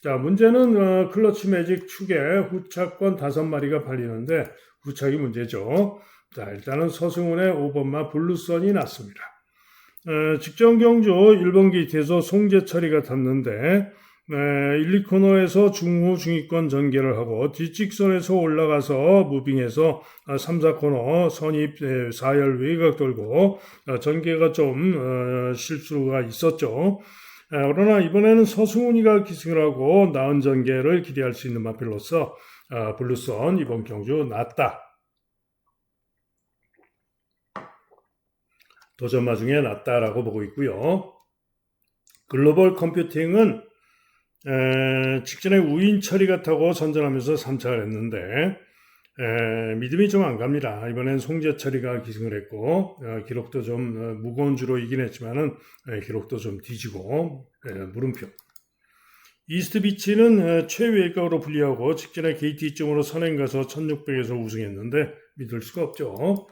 자, 문제는 클러치 매직 축에 후차권 5마리가 팔리는데 후착이 문제죠. 자, 일단은 서승훈의 5번마 블루선이 났습니다. 직전 경주 1번 게이트에서 송재철이가 탔는데 1, 2코너에서 중후 중위권 전개를 하고 뒷직선에서 올라가서 무빙해서 3, 4코너 선입 4열 외곽 돌고 전개가 좀 실수가 있었죠. 그러나 이번에는 서승훈이가 기승을 하고 나은 전개를 기대할 수 있는 마필로서 블루선 이번 경주 낫다. 도전마 중에 낫다라고 보고 있고요. 글로벌 컴퓨팅은 직전에 우인철이가 타고 선전하면서 3착을 했는데 믿음이 좀 안 갑니다. 이번엔 송재철이가 기승을 했고 기록도 좀 무거운 주로 이긴 했지만은 기록도 좀 뒤지고 물음표. 이스트비치는 최외곽으로 분리하고 직전에 게이트 이쪽으로 선행 가서 1600에서 우승했는데 믿을 수가 없죠.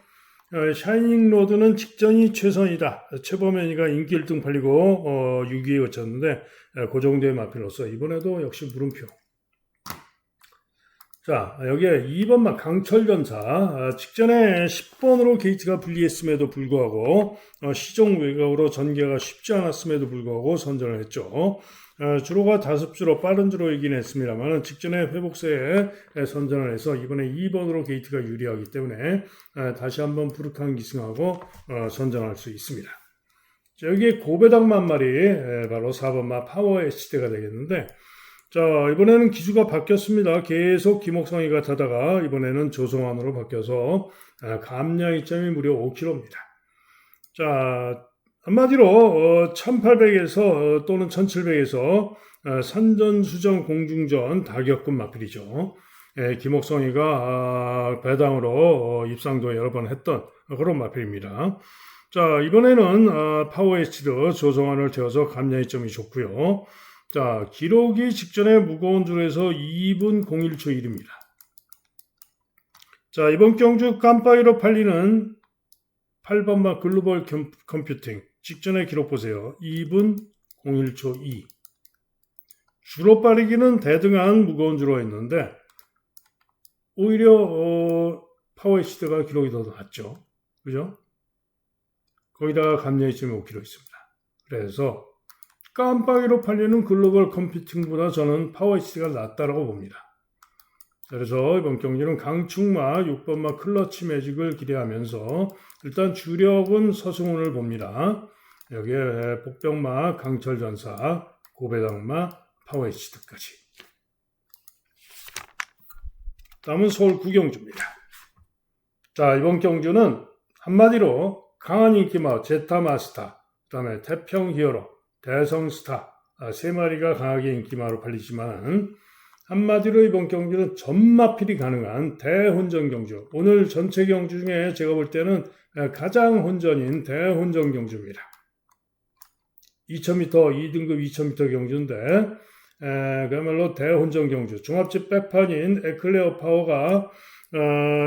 샤이닝 로드는 직전이 최선이다. 최범현이가 인기 1등 팔리고 6위에 거쳤는데 그 정도의 마필로서 이번에도 역시 물음표. 자, 여기에 2번마 강철전사 직전에 10번으로 게이트가 분리했음에도 불구하고 시종 외곽으로 전개가 쉽지 않았음에도 불구하고 선전을 했죠. 주로가 다습주로 빠른 주로 이긴 했습니다만 직전에 회복세에 선전을 해서 이번에 2번으로 게이트가 유리하기 때문에 다시 한번 푸르칸 기승하고 선전할 수 있습니다. 자, 여기에 고배당 만마리 바로 4번마 파워 HD가 되겠는데 자, 이번에는 기수가 바뀌었습니다. 계속 김옥성이가 타다가 이번에는 조성환으로 바뀌어서 감량 이점이 무려 5km입니다. 자, 한마디로 1800에서 또는 1700에서 산전수전 공중전 다 겪은 마필이죠. 김옥성이가 배당으로 입상도 여러 번 했던 그런 마필입니다. 자, 이번에는 파워 HD 조성환을 태워서 감량 이점이 좋고요. 자, 기록이 직전에 무거운 줄에서 2분 01초 1입니다. 자, 이번 경주 깜빡이로 팔리는 8번마 글로벌 컴퓨팅 직전의 기록 보세요. 2분 01초 2. 주로 빠르기는 대등한 무거운 주로 했는데 오히려 파워 HD가 기록이 더 낮죠. 그죠? 거기다가 감량이 좀 5kg 있습니다. 그래서 깜빡이로 팔리는 글로벌 컴퓨팅보다 저는 파워 HD가 낫다라고 봅니다. 그래서 이번 경기는 강충마 6번마 클러치 매직을 기대하면서 일단 주력은 서승훈을 봅니다. 여기에 복병마 강철전사 고배당마 파워 HD까지. 다음은 서울 구경주입니다. 자, 이번 경주는 한마디로 강한 인기마 제타마스타, 그 다음에 태평 히어로, 대성스타 세 마리가 강하게 인기마로 팔리지만 한마디로 이번 경주는 전마필이 가능한 대혼전 경주. 오늘 전체 경주 중에 제가 볼 때는 가장 혼전인 대혼전 경주입니다. 2000m, 2등급 2000m 경주인데 그야말로 대혼전 경주. 종합집 백판인 에클레어 파워가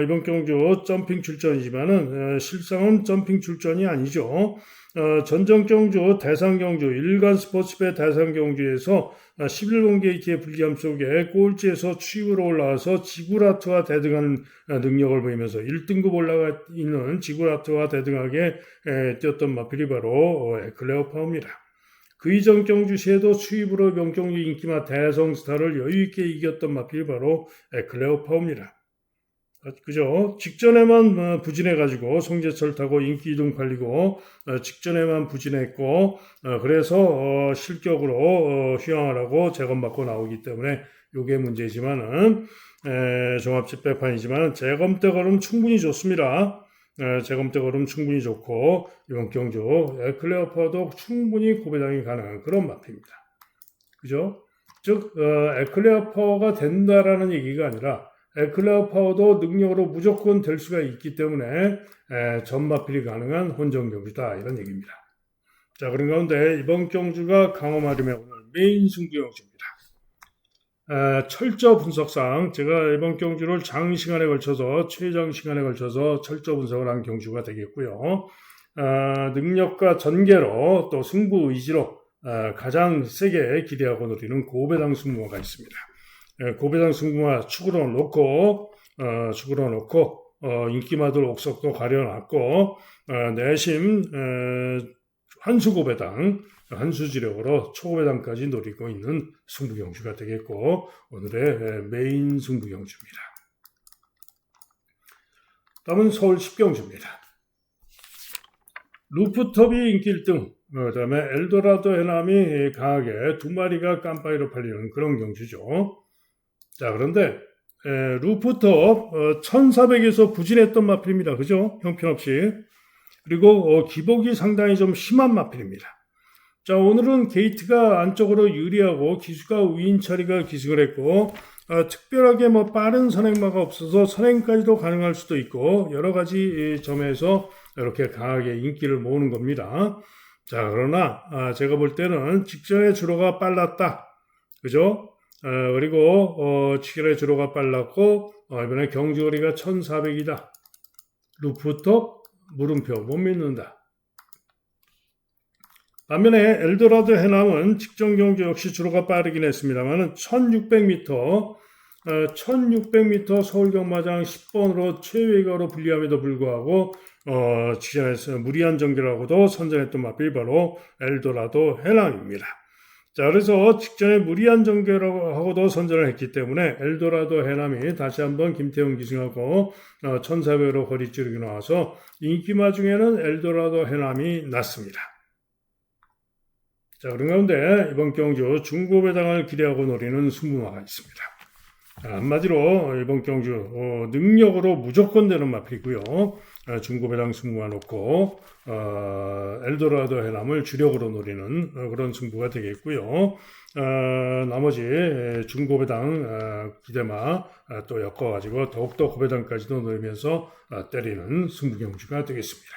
이번 경주 점핑 출전이지만은 실상은 점핑 출전이 아니죠. 전정 경주, 대상 경주, 일간 스포츠배 대상 경주에서 11번 게이트의 불리함 속에 꼴찌에서 추입으로 올라와서 지구라트와 대등한 능력을 보이면서 1등급 올라가 있는 지구라트와 대등하게 뛰었던 마필이 바로 에클레어 파워입니다. 그 이전 경주 시에도 추입으로 이번 경주 인기마 대성스타를 여유있게 이겼던 마필이 바로 에클레어 파워입니다. 그죠? 직전에만 부진해가지고 송재철 타고 인기 이동 팔리고 직전에만 부진했고 그래서 실격으로 휴양을 하고 재검받고 나오기 때문에 이게 문제지만은 종합집 배판이지만은 재검대 걸음 충분히 좋습니다. 재검대 걸음 충분히 좋고 이번 경주 에클레어 파워도 충분히 고배당이 가능한 그런 마필입니다. 그죠? 즉 에클레어 파워가 된다라는 얘기가 아니라 에클레어 파워도 능력으로 무조건 될 수가 있기 때문에 전마필이 가능한 혼전 경주다 이런 얘기입니다. 자, 그런 가운데 이번 경주가 강호마림의 오늘 메인 승부 경주입니다. 철저 분석상 제가 이번 경주를 장시간에 걸쳐서 최장시간에 걸쳐서 철저 분석을 한 경주가 되겠고요. 능력과 전개로 또 승부 의지로 가장 세게 기대하고 노리는 고배당 승부가 있습니다. 고배당 승부가 축으로 놓고 인기마들 옥석도 가려놨고 내심 한수고배당 한수지력으로 초고배당까지 노리고 있는 승부경주가 되겠고 오늘의 메인 승부경주입니다. 다음은 서울 10경주입니다. 루프톱이 인기 1등, 그 다음에 엘도라도 해남이 강하게 두 마리가 깜빡이로 팔리는 그런 경주죠. 자, 그런데 루프톱 1400에서 부진했던 마필입니다. 그죠? 형편없이. 그리고 기복이 상당히 좀 심한 마필입니다. 자, 오늘은 게이트가 안쪽으로 유리하고 기수가 우인 처리가 기승을 했고 특별하게 빠른 선행마가 없어서 선행까지도 가능할 수도 있고 여러 가지 점에서 이렇게 강하게 인기를 모으는 겁니다. 자, 그러나 제가 볼 때는 직전에 주로가 빨랐다. 그죠? 그리고 직전에 주로가 빨랐고 이번에 경주거리가 1400이다. 루프톱 물음표 못 믿는다. 반면에 엘도라도 해남은 직전 경주 역시 주로가 빠르긴 했습니다만 1600m 서울 경마장 10번으로 최외곽으로 분리함에도 불구하고 직전에서 무리한 전개라고도 선전했던 마필이 바로 엘도라도 해남입니다. 자, 그래서 직전에 무리한 전개라고 하고도 선전을 했기 때문에 엘도라도 해남이 다시 한번 김태훈 기승하고 1400으로 거리 찌르기 나와서 인기마 중에는 엘도라도 해남이 났습니다. 자, 그런 가운데 이번 경주 중고배당을 기대하고 노리는 승부마가 있습니다. 자, 한마디로 이번 경주 능력으로 무조건 되는 마필이고요. 중고배당 승부가 놓고 엘도라도 해남을 주력으로 노리는 그런 승부가 되겠고요. 나머지 중고배당 기대마 또 엮어가지고 더욱더 고배당까지도 노리면서 때리는 승부 경주가 되겠습니다.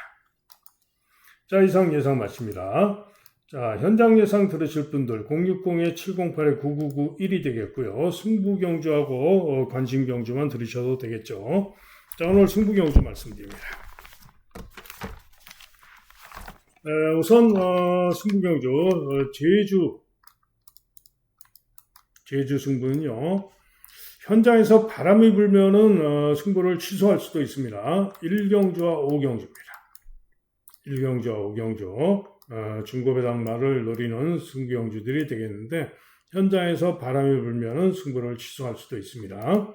자, 이상 예상 마칩니다. 자, 현장 예상 들으실 분들 060-708-9991이 되겠고요. 승부 경주하고 관심 경주만 들으셔도 되겠죠. 자, 오늘 승부 경주 말씀드립니다. 우선 승부 경주 제주 승부는요. 현장에서 바람이 불면은 승부를 취소할 수도 있습니다. 1경주와 5경주입니다. 1경주와 5경주. 중고배당 말을 노리는 승부경주들이 되겠는데 현장에서 바람이 불면은 승부를 취소할 수도 있습니다.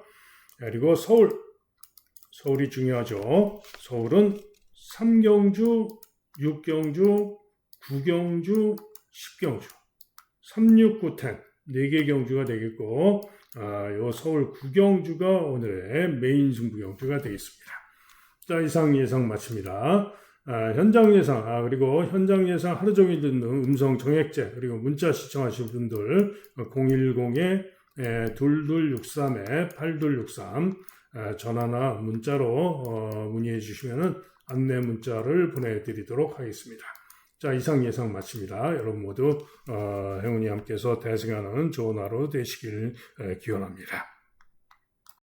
그리고 서울이 중요하죠. 서울은 3경주, 6경주, 9경주, 10경주, 3, 6, 9, 10 4개 경주가 되겠고 요 서울 9경주가 오늘의 메인 승부경주가 되겠습니다. 자, 이상 예상 마칩니다. 현장 예상, 그리고 현장 예상 하루 종일 듣는 음성 정액제, 그리고 문자 시청하실 분들 010-2263-8263 전화나 문자로 문의해 주시면 안내 문자를 보내드리도록 하겠습니다. 자, 이상 예상 마칩니다. 여러분 모두 행운이 함께해서 대승하는 좋은 하루 되시길 기원합니다.